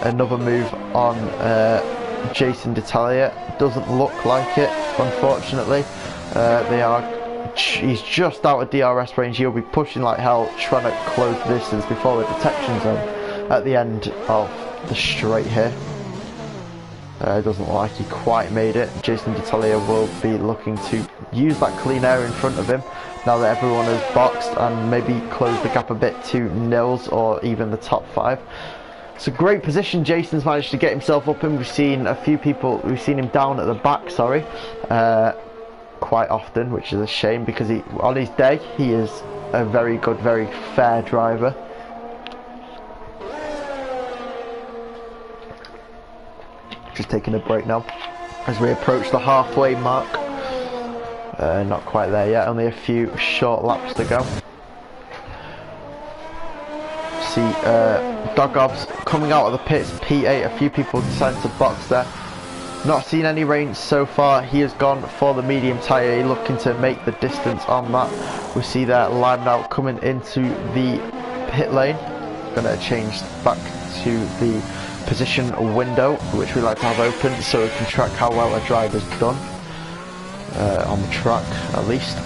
another move on Jason D'Italia? Doesn't look like it, unfortunately. He's just out of DRS range. He'll be pushing like hell, trying to close the distance before the detection zone at the end of the straight here. It doesn't look like he quite made it. Jason D'Italia will be looking to use that clean air in front of him now that everyone has boxed, and maybe close the gap a bit to Nils or even the top 5. It's a great position Jason's managed to get himself up in. We've seen a few people, we've seen him down at the back, quite often, which is a shame because on his day he is a very good, very fair driver. Just taking a break now as we approach the halfway mark. Not quite there yet, only a few short laps to go. See Dogob's coming out of the pits, P8, a few people decided to box there. Not seen any rain so far. He has gone for the medium tyre, looking to make the distance on that. We see that line now coming into the pit lane. Gonna change back to the position window, which we like to have open so we can track how well a driver's done on the track at least.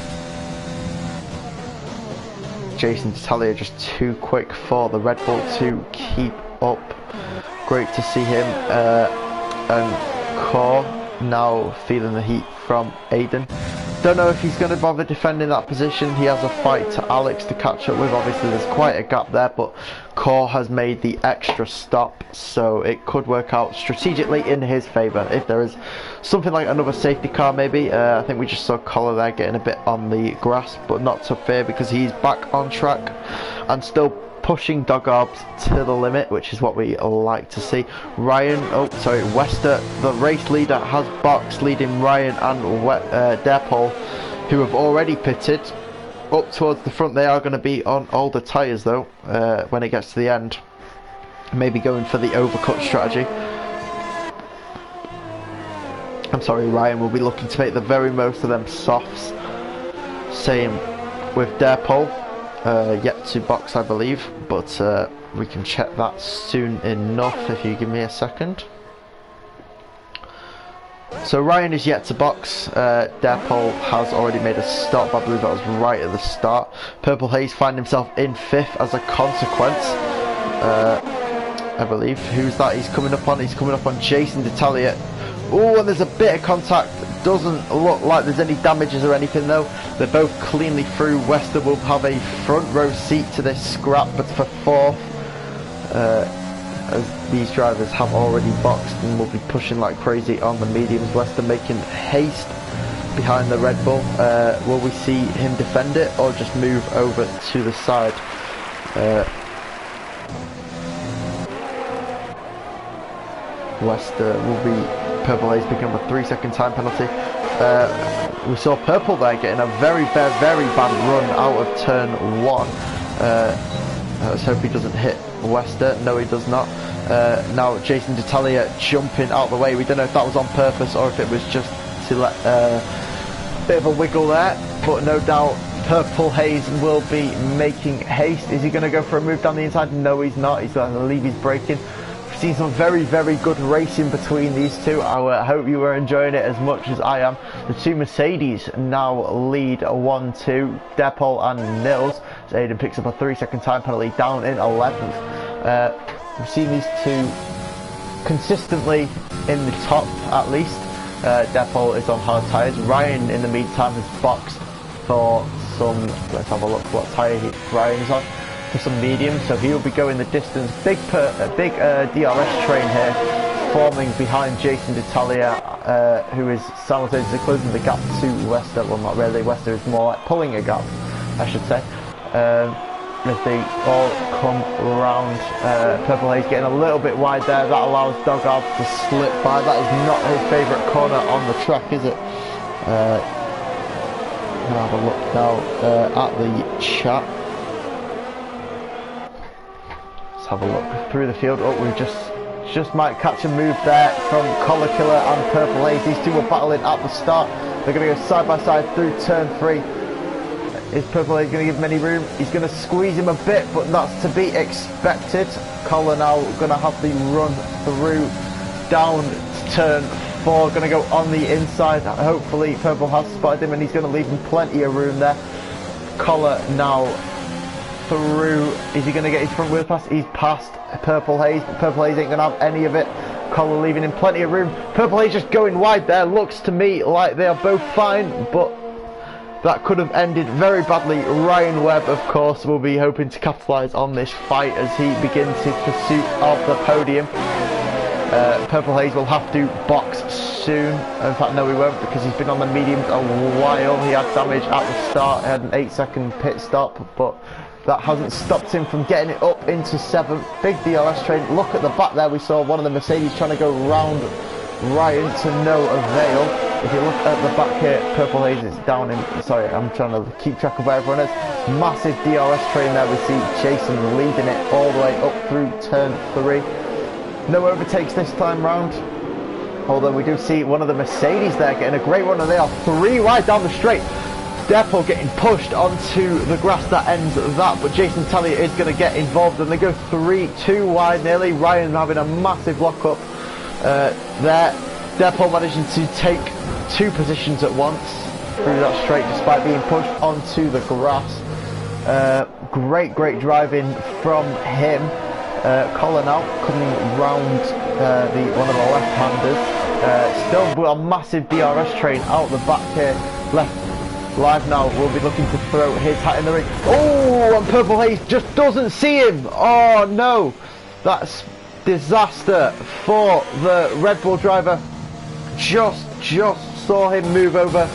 Jason D'Italia just too quick for the Red Bull to keep up. Great to see him. And Core now feeling the heat from Aiden. Don't know if he's going to bother defending that position. He has a fight to Alex to catch up with. Obviously there's quite a gap there, but Core has made the extra stop, so it could work out strategically in his favour. If there is something like another safety car maybe. I think we just saw Collar there getting a bit on the grass, but not to fear because he's back on track and still pushing Dog Arbs to the limit, which is what we like to see. Wester, the race leader, has boxed, leading Ryan and Derpol, who have already pitted, up towards the front. They are going to be on older tyres though, when it gets to the end. Maybe going for the overcut strategy. I'm sorry, Ryan will be looking to make the very most of them softs. Same with Derpol. Yet to box, I believe, but we can check that soon enough if you give me a second. So Ryan is yet to box. Derpol has already made a stop. I believe that was right at the start. Purple Haze find himself in 5th as a consequence. I believe. Who's that he's coming up on? He's coming up on Jason D'Italia. Oh, and there's a bit of contact. Doesn't look like there's any damages or anything though. They're both cleanly through. Wester will have a front row seat to this scrap, but for 4th, as these drivers have already boxed and will be pushing like crazy on the mediums. Wester making haste behind the Red Bull. Will we see him defend it or just move over to the side? Wester will be... Purple Haze picking up a 3-second time penalty. We saw Purple there getting a very bad run out of turn 1. Let's hope he doesn't hit Wester. No, he does not. Now Jason D'Italia jumping out the way. We don't know if that was on purpose or if it was just to let a bit of a wiggle there, but no doubt Purple Haze will be making haste. Is he going to go for a move down the inside? No, he's not. He's going to leave his braking. Seen some very good racing between these two. I hope you were enjoying it as much as I am. The two Mercedes now lead 1-2, Derpol and Nils. So Aiden picks up a 3-second time penalty down in 11th. We've seen these two consistently in the top at least. Derpol is on hard tyres. Ryan in the meantime has boxed for some, let's have a look what tyre Ryan is on. For some medium, so he will be going the distance. Big DRS train here forming behind Jason D'Italia, who is simultaneously closing the gap to Wester. Well, not really, Wester is more like pulling a gap, I should say. As they all come around, Purple Haze getting a little bit wide there. That allows Dog Arbs to slip by. That is not his favourite corner on the track, is it? We'll have a look now at the chat. Have a look through the field. Oh, we just might catch a move there from Collar Killer and Purple Haze. These two were battling at the start. They're going to go side by side through turn 3. Is Purple Haze going to give him any room? He's going to squeeze him a bit, but that's to be expected. Collar now going to have the run through down turn 4. Going to go on the inside. Hopefully Purple has spotted him and he's going to leave him plenty of room there. Collar now through. Is he going to get his front wheel pass? He's past Purple Haze, but Purple Haze ain't going to have any of it. Collar leaving him plenty of room. Purple Haze just going wide there. Looks to me like they are both fine, but that could have ended very badly. Ryan Webb, of course, will be hoping to capitalise on this fight as he begins his pursuit of the podium. Purple Haze will have to box soon. In fact, no, he won't, because he's been on the mediums a while. He had damage at the start. He had an 8-second pit stop, but that hasn't stopped him from getting it up into 7th. Big DRS train. Look at the back there. We saw one of the Mercedes trying to go round Ryan to no avail. If you look at the back here, Purple Haze is down in... Sorry, I'm trying to keep track of where everyone is. Massive DRS train there. We see Jason leading it all the way up through turn 3. No overtakes this time round. Although we do see one of the Mercedes there getting a great run, and they are 3 wide down the straight. Derpol getting pushed onto the grass that ends that, but Jason D'Italia is going to get involved and they go 2 wide nearly. Ryan having a massive lock up there. Derpol managing to take 2 positions at once through that straight despite being pushed onto the grass. Great driving from him. Colin out coming round one of the left-handers. Still a massive DRS train out the back here. Live now will be looking to throw his hat in the ring. Oh, and Purple Haze just doesn't see him. Oh no, that's disaster for the Red Bull driver. Just saw him move over.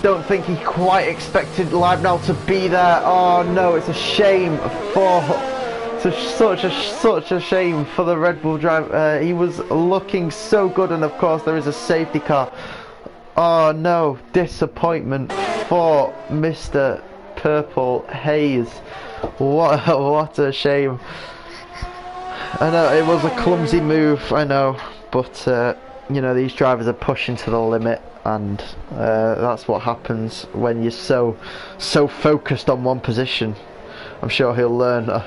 Don't think he quite expected Live now to be there. Oh no, it's a shame for. Such a shame for the Red Bull driver. He was looking so good, and of course there is a safety car. Oh no, disappointment for Mr. Purple Haze. What a shame. I know it was a clumsy move, I know, but you know, these drivers are pushing to the limit, and that's what happens when you're so focused on one position. I'm sure he'll learn a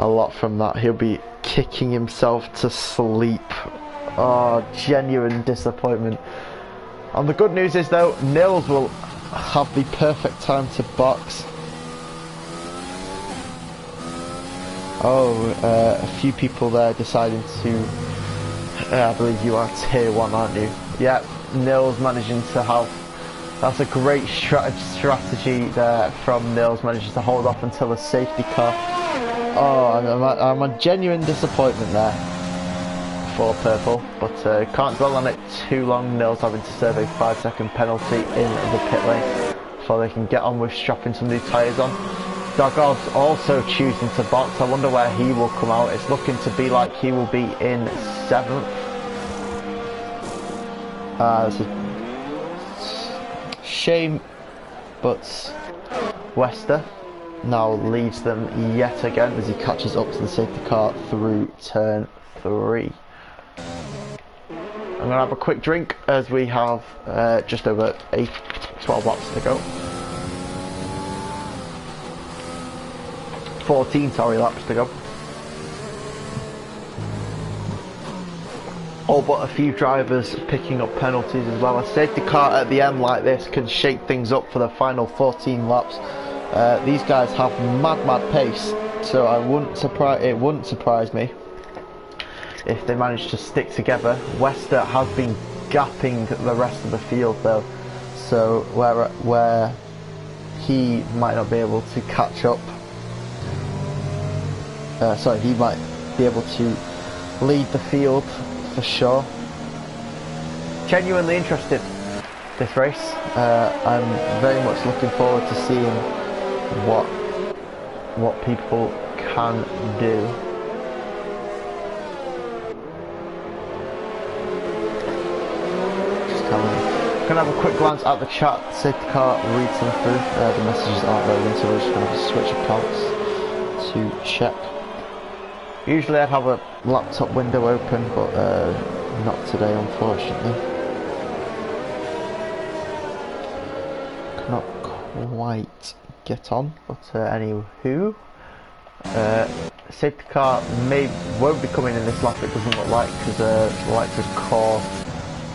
lot from that. He'll be kicking himself to sleep. Oh, genuine disappointment. And the good news is though, Nils will have the perfect time to box. Oh, a few people there deciding to, I believe you are tier 1, aren't you? Yeah, Nils managing to have, that's a great strategy there from Nils, managing to hold off until the safety car. Oh, I'm a genuine disappointment there for Purple, but can't dwell on it too long. Nils having to serve a 5-second penalty in the pit lane before they can get on with strapping some new tyres on. Doggard's also choosing to box. I wonder where he will come out. It's looking to be like he will be in 7th. It's a shame, but Wester now leads them yet again as he catches up to the safety car through turn 3. I'm going to have a quick drink as we have just over 12 laps to go. 14, sorry, laps to go. All but a few drivers picking up penalties as well. A safety car at the end like this can shake things up for the final 14 laps. These guys have mad pace, so it wouldn't surprise me if they manage to stick together. Wester has been gapping the rest of the field though, so where he might not be able to catch up. Sorry, he might be able to lead the field for sure. Genuinely interested this race. I'm very much looking forward to seeing what people can do. Gonna have a quick glance at the chat. Safety car reads them through. The messages aren't loading, so we're just gonna switch accounts to check. Usually I'd have a laptop window open, but not today, unfortunately. Cannot quite get on, but anywho, safety car won't be coming in this lap. It doesn't look like, because the likes of Core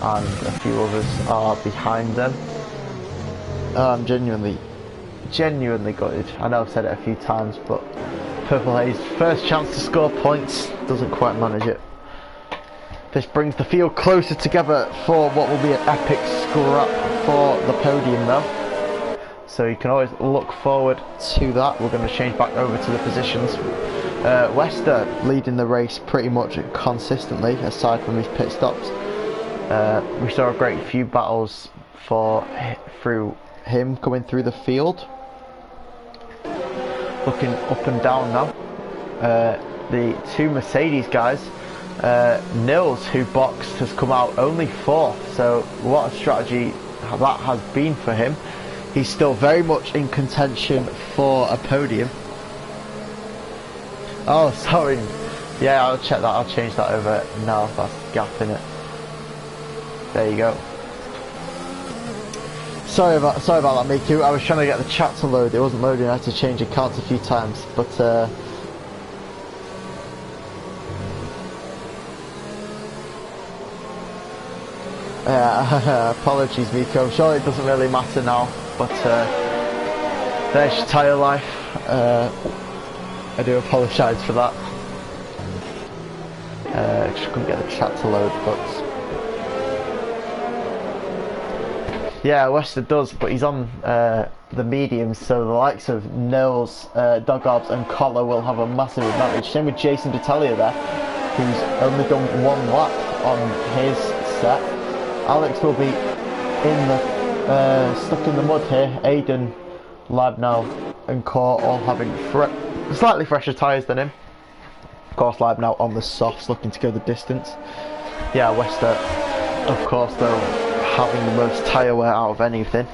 and a few others are behind them. I'm genuinely gutted. I know I've said it a few times, but Purple Haze, first chance to score points, doesn't quite manage it. This brings the field closer together for what will be an epic scrap for the podium though. So you can always look forward to that. We're going to change back over to the positions. Wester leading the race pretty much consistently, aside from his pit stops. We saw a great few battles through him coming through the field. Looking up and down now, the two Mercedes guys, Nils, who boxed, has come out only 4th, so what a strategy that has been for him. He's still very much in contention for a podium. Oh, sorry, yeah, I'll check that, I'll change that over now. That's a gap in it. There you go. Sorry about that, Miku. I was trying to get the chat to load. It wasn't loading. I had to change accounts a few times, but apologies, Miku. I'm sure it doesn't really matter now, but There's your tyre life. I do apologise for that. Just couldn't get the chat to load, but yeah, Wester does, but he's on the mediums, so the likes of Nils, Dogobs and Collar will have a massive advantage. Same with Jason D'Italia there, who's only done one lap on his set. Alex will be in the stuck in the mud here. Aiden, Leibnow and Core all having slightly fresher tyres than him. Of course, Leibnow on the softs, looking to go the distance. Yeah, Wester, of course, though, having the most tyre wear out of anything.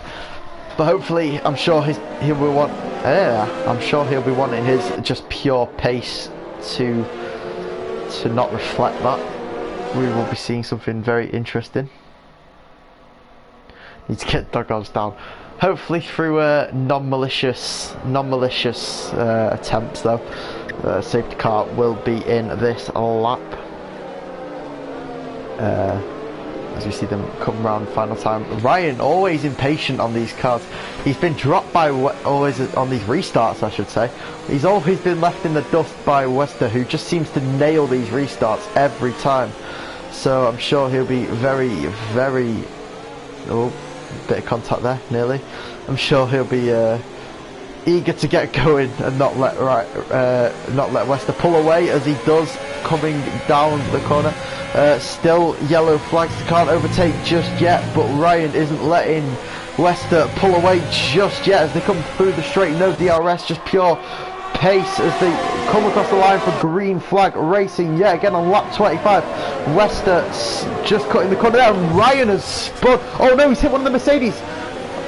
But hopefully, I'm sure he'll be wanting his just pure pace to not reflect that. We will be seeing something very interesting. Need to get Dogos down. Hopefully through non-malicious attempts though. Safety car will be in this lap. As we see them come round final time. Ryan always impatient on these cars. He's been dropped by always on these restarts, I should say. He's always been left in the dust by Wester, who just seems to nail these restarts every time. So I'm sure he'll be very, very... Oh, bit of contact there, nearly. I'm sure he'll be eager to get going and not let Wester pull away as he does coming down the corner. Still yellow flags, can't overtake just yet, but Ryan isn't letting Wester pull away just yet as they come through the straight. No DRS, just pure pace as they come across the line for green flag racing yet again on lap 25. Wester just cutting the corner there, and Ryan has spun. Oh no, he's hit one of the Mercedes.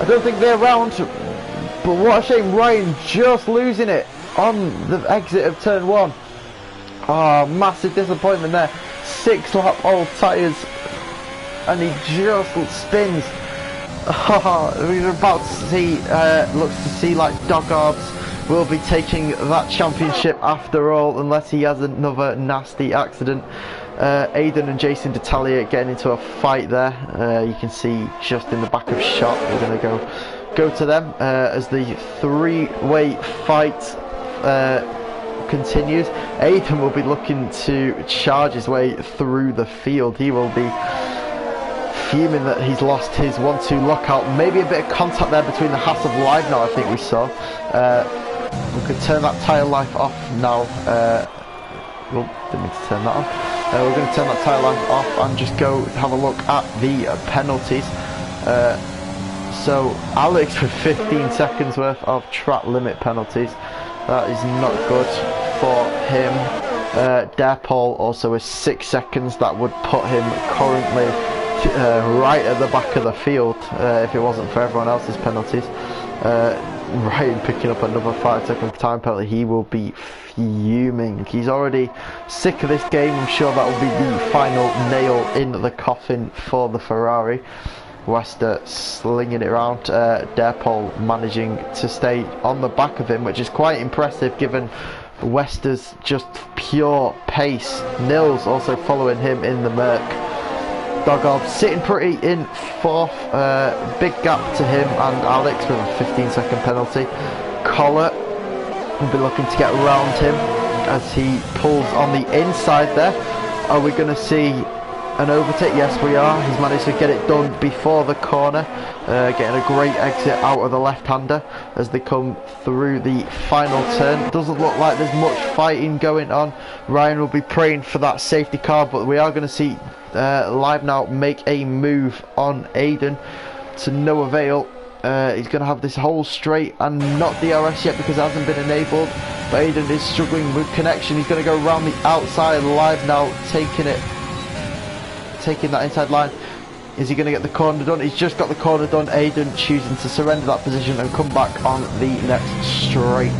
I don't think they're around, but what a shame. Ryan just losing it on the exit of turn 1. Oh, massive disappointment there. 6 lap old tyres and he just spins. Oh, we're about to see, looks to see like Dogobs will be taking that championship after all, unless he has another nasty accident. Aiden and Jason D'Italia getting into a fight there. You can see just in the back of shot. We're going to go to them as the three-way fight continues. Aiden will be looking to charge his way through the field. He will be fuming that he's lost his 1-2 lockout. Maybe a bit of contact there between the Haas of Leibnow, I think we saw. We could turn that tyre life off now. Well, didn't mean to turn that on. We're going to turn that tyre life off and just go have a look at the penalties. So Alex with 15 seconds worth of track limit penalties. That is not good for him. Paul also with 6 seconds. That would put him currently right at the back of the field if it wasn't for everyone else's penalties. Ryan picking up another 5-second time penalty. He will be fuming. He's already sick of this game. I'm sure that will be the final nail in the coffin for the Ferrari. Wester slinging it around. Paul managing to stay on the back of him, which is quite impressive given Wester's just pure pace. Nils also following him in the Merc. Dogov sitting pretty in 4th, big gap to him and Alex with a 15-second penalty. Collar will be looking to get around him as he pulls on the inside there. Are we going to see an overtake? Yes, we are. He's managed to get it done before the corner, getting a great exit out of the left-hander as they come through the final turn. Doesn't look like there's much fighting going on. Ryan will be praying for that safety car, but we are going to see Leibnow make a move on Aiden to no avail. He's going to have this whole straight and not DRS yet because it hasn't been enabled, but Aiden is struggling with connection. He's going to go around the outside. Leibnow taking that inside line. Is he going to get the corner done? He's just got the corner done. Aiden choosing to surrender that position and come back on the next straight.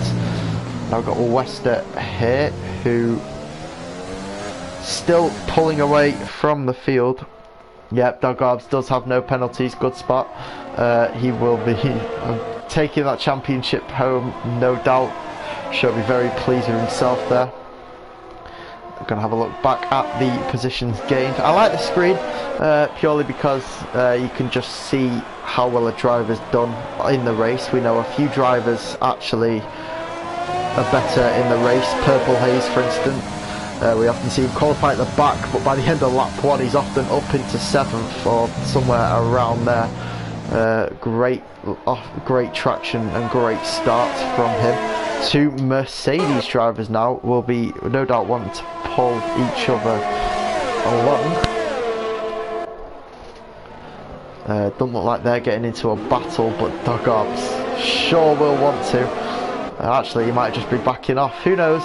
Now we've got Wester here, who still pulling away from the field. Yep, Dogobs does have no penalties. Good spot. He will be taking that championship home, no doubt. Should be very pleased with himself there. going to have a look back at the positions gained. I like the screen purely because you can just see how well a driver's done in the race. We know a few drivers actually are better in the race. Purple Haze, for instance, we often see him qualify at the back, but by the end of lap 1 he's often up into 7th or somewhere around there. Great traction and great start from him. 2 Mercedes drivers now will be no doubt wanting to pull each other along. Doesn't look like they're getting into a battle, but Dogobs sure will want to. Actually, he might just be backing off. Who knows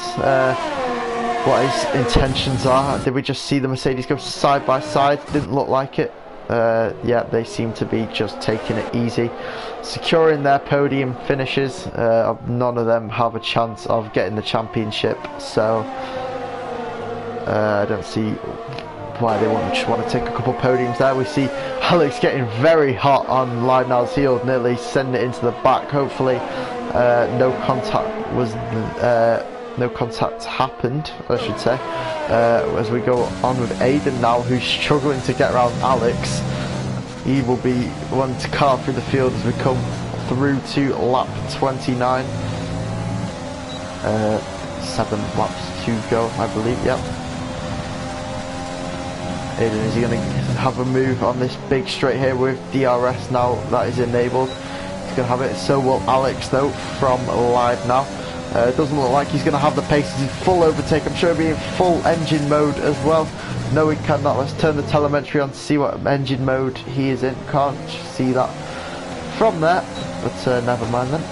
what his intentions are? Did we just see the Mercedes go side by side? Didn't look like it. Yeah, they seem to be just taking it easy, securing their podium finishes. None of them have a chance of getting the championship, so I don't see why they just want to take a couple podiums there. We see Alex getting very hot on Leidenau's heel, nearly sending it into the back. Hopefully no contact happened, I should say. As we go on with Aiden now, who's struggling to get around Alex. He will be wanting to car through the field as we come through to lap 29. 7 laps to go, I believe. Yep. Aiden, is he going to have a move on this big straight here with DRS now that is enabled? He's going to have it. So will Alex though from live now. It doesn't look like he's going to have the pace. He's in full overtake. I'm sure he'll be in full engine mode as well. No, he cannot. Let's turn the telemetry on to see what engine mode he is in. Can't see that from there, but never mind then.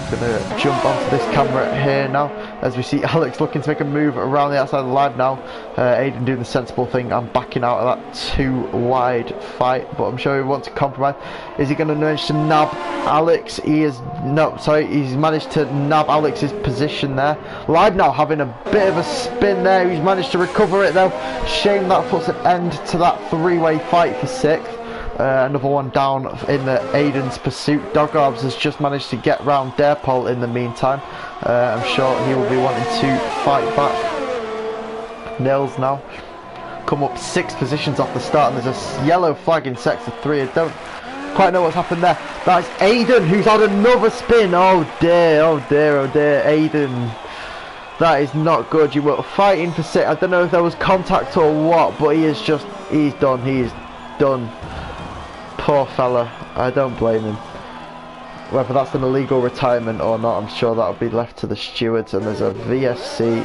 Gonna jump onto this camera here now as we see Alex looking to make a move around the outside of the line now. Aiden doing the sensible thing and backing out of that 2 wide fight, but I'm sure he wants to compromise. Is he going to manage to nab Alex? He's managed to nab Alex's position there. Live now having a bit of a spin there. He's managed to recover it though. Shame that puts an end to that 3-way fight for 6th. Another one down in the Aiden's pursuit. Dogobs has just managed to get round Derpol in the meantime. I'm sure he will be wanting to fight back. Nils now come up 6 positions off the start, and there's a yellow flag in sector 3. I don't quite know what's happened there. That's Aiden who's had another spin. Oh dear, oh dear, oh dear. Aiden, that is not good. You were fighting for 6. I don't know if there was contact or what, but he's done. He is done. Poor fella, I don't blame him. Whether that's an illegal retirement or not, I'm sure that'll be left to the stewards. And there's a VSC.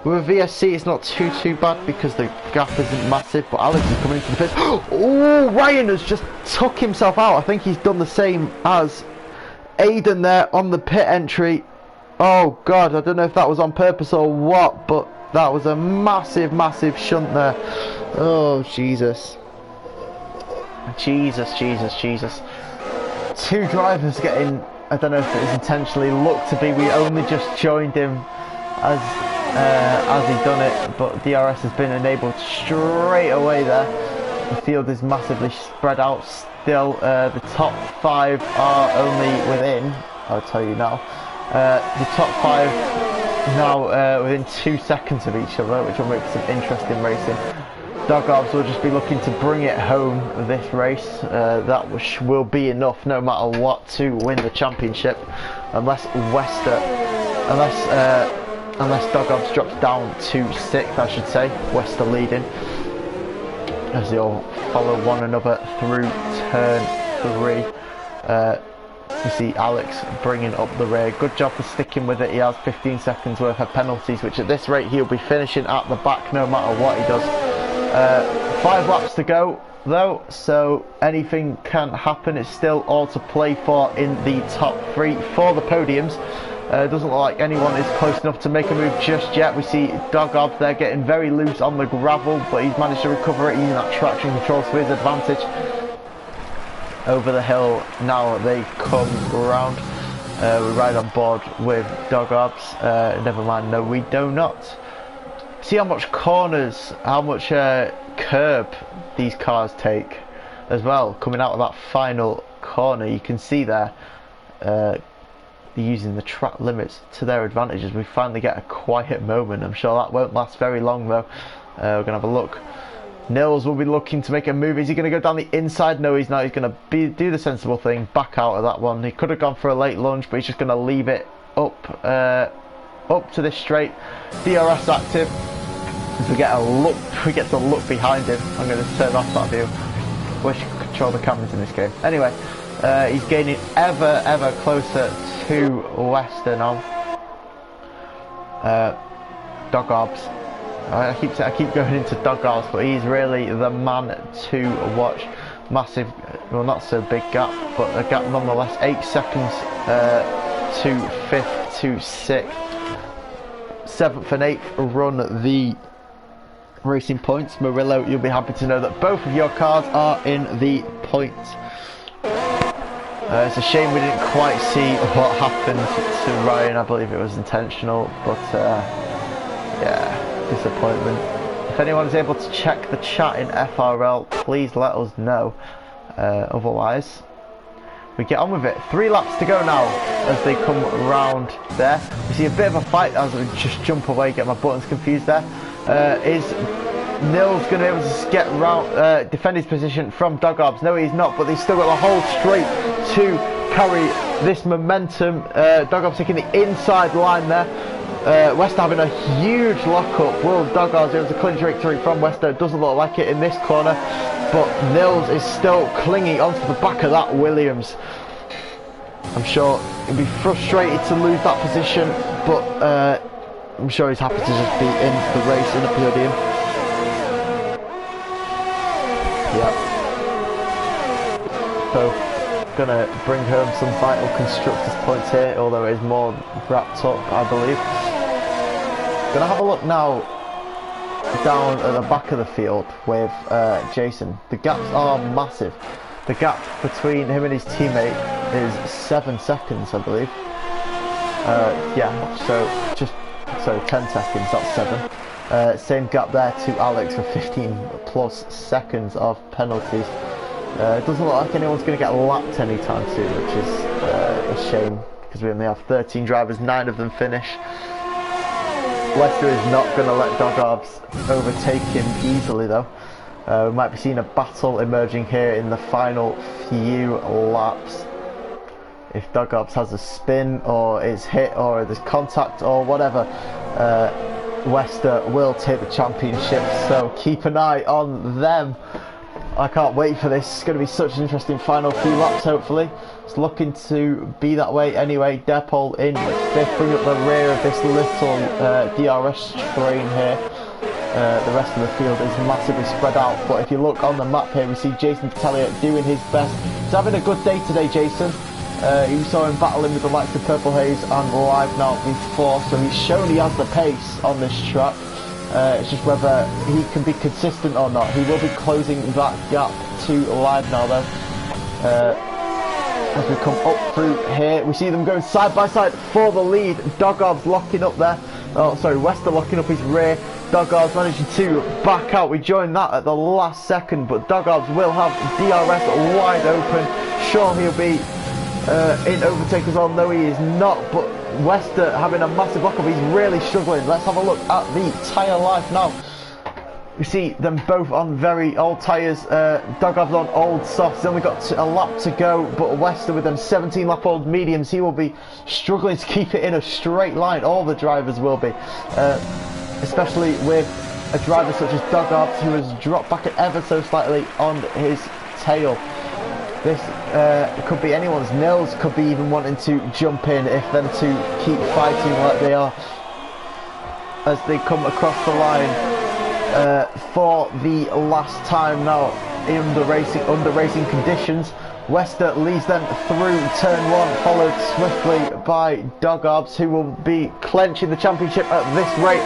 With a VSC, it's not too bad because the gap isn't massive. But Alex is coming into the pit. Oh, Ryan has just took himself out. I think he's done the same as Aiden there on the pit entry. Oh God, I don't know if that was on purpose or what, but that was a massive shunt there. Oh Jesus. Jesus. 2 drivers getting, I don't know if it was intentionally looked to be. We only just joined him as he's done it, but DRS has been enabled straight away there. The field is massively spread out still. The top 5 are only within, I'll tell you now, the top 5 now within 2 seconds of each other, which will make some interesting racing. Dogobs will just be looking to bring it home this race. That will be enough no matter what to win the championship, unless Dogobs drops down to 6th, I should say. Wester leading as they all follow one another through turn 3. You see Alex bringing up the rear. Good job for sticking with it. He has 15 seconds worth of penalties, which at this rate he'll be finishing at the back no matter what he does. 5 laps to go though, so anything can happen. It's still all to play for in the top 3 for the podiums. Doesn't look like anyone is close enough to make a move just yet. We see Dogobs there getting very loose on the gravel, but he's managed to recover it using that traction control to his advantage. Over the hill now they come round. We ride on board with Dogobs. Never mind, no we do not. See how much corners, how much curb these cars take as well. Coming out of that final corner, you can see there, using the track limits to their advantage as we finally get a quiet moment. I'm sure that won't last very long though. We're going to have a look. Nils will be looking to make a move. Is he going to go down the inside? No, he's not. He's going to do the sensible thing, back out of that one. He could have gone for a late lunge, but he's just going to leave it up to this straight. DRS active. As we get to look behind him. I'm going to turn off that view. Wish you could control the cameras in this game. Anyway, he's gaining ever closer to Wester now. Dog Orbs. I keep going into Dog Orbs, but he's really the man to watch. Massive, well, not so big gap, but a gap nonetheless. 8 seconds to 5th to 6th. 7th and 8th run the Racing Points. Murillo, you'll be happy to know that both of your cars are in the points. It's a shame we didn't quite see what happened to Ryan. I believe it was intentional, but yeah. Disappointment. If anyone is able to check the chat in FRL, please let us know. Otherwise, we get on with it. 3 laps to go now as they come round there. We see a bit of a fight as I just jump away, get my buttons confused there. Is Nils going to be able to get round, defend his position from Dog Orbs? No, he's not, but he's still got the whole straight to carry this momentum. Dog Orbs taking the inside line there. Wester having a huge lockup. Will Dog Orbs able to clinch victory from Wester? It doesn't look like it in this corner, but Nils is still clinging onto the back of that Williams. I'm sure he'll be frustrated to lose that position, but I'm sure he's happy to just be in the race, in the podium. Yeah. Both gonna bring home some vital constructors points here, although it is more wrapped up, I believe. Gonna have a look now down at the back of the field with Jason. The gaps are massive. The gap between him and his teammate is 7 seconds, I believe. Yeah, so 10 seconds, that's 7. Same gap there to Alex for 15 plus seconds of penalties. It doesn't look like anyone's going to get lapped anytime soon, which is a shame because we only have 13 drivers, 9 of them finish. Wester is not going to let Dog Orbs overtake him easily though. We might be seeing a battle emerging here in the final few laps. If Dog Orbs has a spin or is hit or there's contact or whatever, Wester will take the championship, so keep an eye on them. I can't wait for this. It's going to be such an interesting final few laps, hopefully. It's looking to be that way anyway. Depol in 5th, bring up the rear of this little DRS train here. The rest of the field is massively spread out, but if you look on the map here, we see Jason Talia doing his best. He's having a good day today, Jason. You saw him battling with the likes of Purple Haze and Live Now before, so he's shown he has the pace on this track. It's just whether he can be consistent or not. He will be closing that gap to Live Now though. As we come up through here, we see them going side by side for the lead. Dog Orbs locking up there. Oh, sorry, Wester locking up his rear. Dog Orbs managing to back out. We joined that at the last second, but Dog Orbs will have DRS wide open. Sure, he'll be in overtake as well. No, he is not, but Wester having a massive lockup. He's really struggling. Let's have a look at the tyre life now. We see them both on very old tyres. Dog Orbs on old softs. He's only got a lap to go, but Wester with them 17 lap old mediums, he will be struggling to keep it in a straight line. All the drivers will be, especially with a driver such as Dog Orbs who has dropped back ever so slightly on his tail. This could be anyone's. Nils could be even wanting to jump in if them two keep fighting like they are as they come across the line for the last time now under racing conditions. Wester leads them through turn 1, followed swiftly by Dog Orbs, who will be clenching the championship at this rate.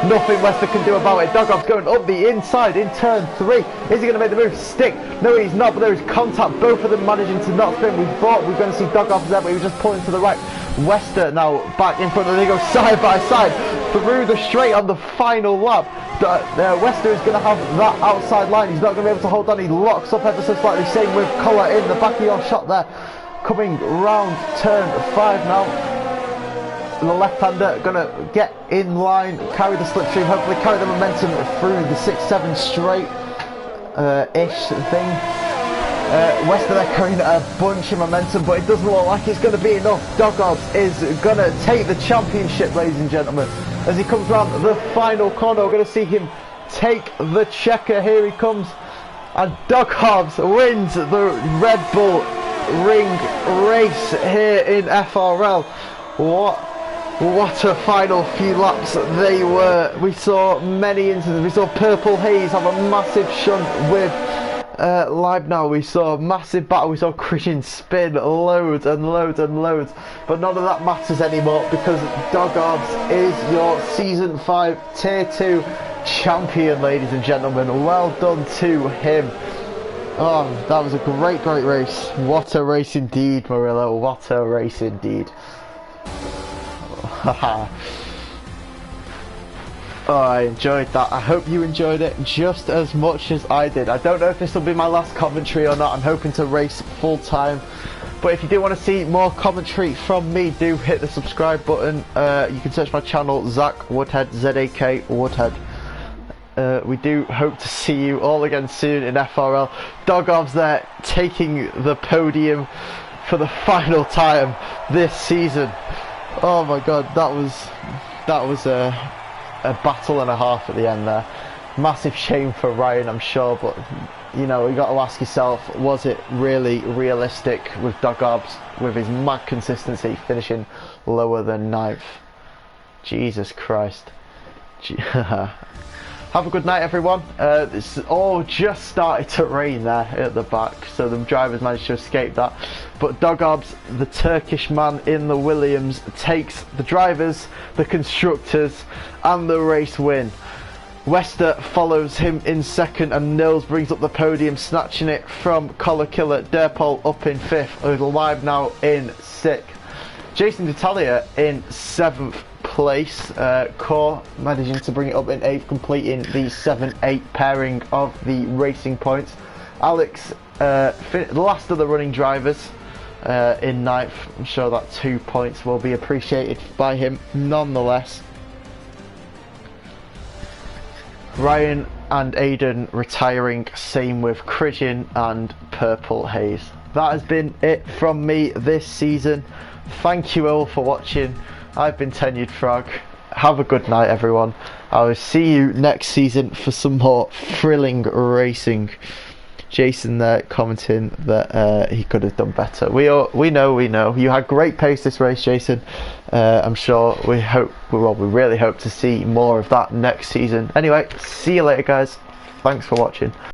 Nothing Wester can do about it. Dog Orbs going up the inside in turn 3. Is he going to make the move stick? No, he's not, but there is contact. Both of them managing to not spin. We thought we were going to see Dog Orbs there, but he was just pulling to the right. Wester now back in front, and they go side by side through the straight on the final lap. Wester is going to have that outside line. He's not going to be able to hold on. He locks up ever so slightly. Same with Collar in the back of your shot there. Coming round turn 5 now. the left-hander, gonna get in line, carry the slipstream, hopefully carry the momentum through the 6-7 straight ish thing. Wester there carrying a bunch of momentum, but it doesn't look like it's going to be enough. Doggobs is going to take the championship, ladies and gentlemen, as he comes round the final corner. We're going to see him take the checker. Here he comes, and Doggobs wins the Red Bull Ring race here in FRL. What a final few laps they were. We saw many incidents. We saw Purple Haze have a massive shunt with Leibniz. We saw a massive battle. We saw Christian spin loads and loads and loads, but none of that matters anymore because Doggobs is your Season 5 Tier 2 champion, ladies and gentlemen. Well done to him. Oh, that was a great race. What a race indeed, Murillo. What a race indeed. Oh, I enjoyed that. I hope you enjoyed it just as much as I did. I don't know if this will be my last commentary or not. I'm hoping to race full time. But if you do want to see more commentary from me, do hit the subscribe button. You can search my channel, Zach Woodhead, Z-A-K Woodhead. We do hope to see you all again soon in FRL. Doggobs there taking the podium for the final time this season. Oh my god, that was a battle and a half at the end there. Massive shame for Ryan, I'm sure, but you know, you got to ask yourself, was it really realistic with Doggobs with his mad consistency finishing lower than 9th? Jesus Christ. Have a good night, everyone. It's all just started to rain there at the back, so the drivers managed to escape that. But Doggobs, the Turkish man in the Williams, takes the drivers, the constructors, and the race win. Wester follows him in second, and Nils brings up the podium, snatching it from Collar Killer. Derpol up in 5th, with Live now in 6th. Jason D'Italia in 7th place. Core managing to bring it up in 8th, completing the 7-8 pairing of the racing points. Alex, the last of the running drivers, in 9th. I'm sure that 2 points will be appreciated by him nonetheless. Ryan and Aiden retiring, same with Christian and Purple Haze. That has been it from me this season. Thank you all for watching. I've been Tenured Frog. Have a good night, everyone. I will see you next season for some more thrilling racing. Jason there commenting that he could have done better. We know. You had great pace this race, Jason. I'm sure we really hope to see more of that next season. Anyway, see you later, guys. Thanks for watching.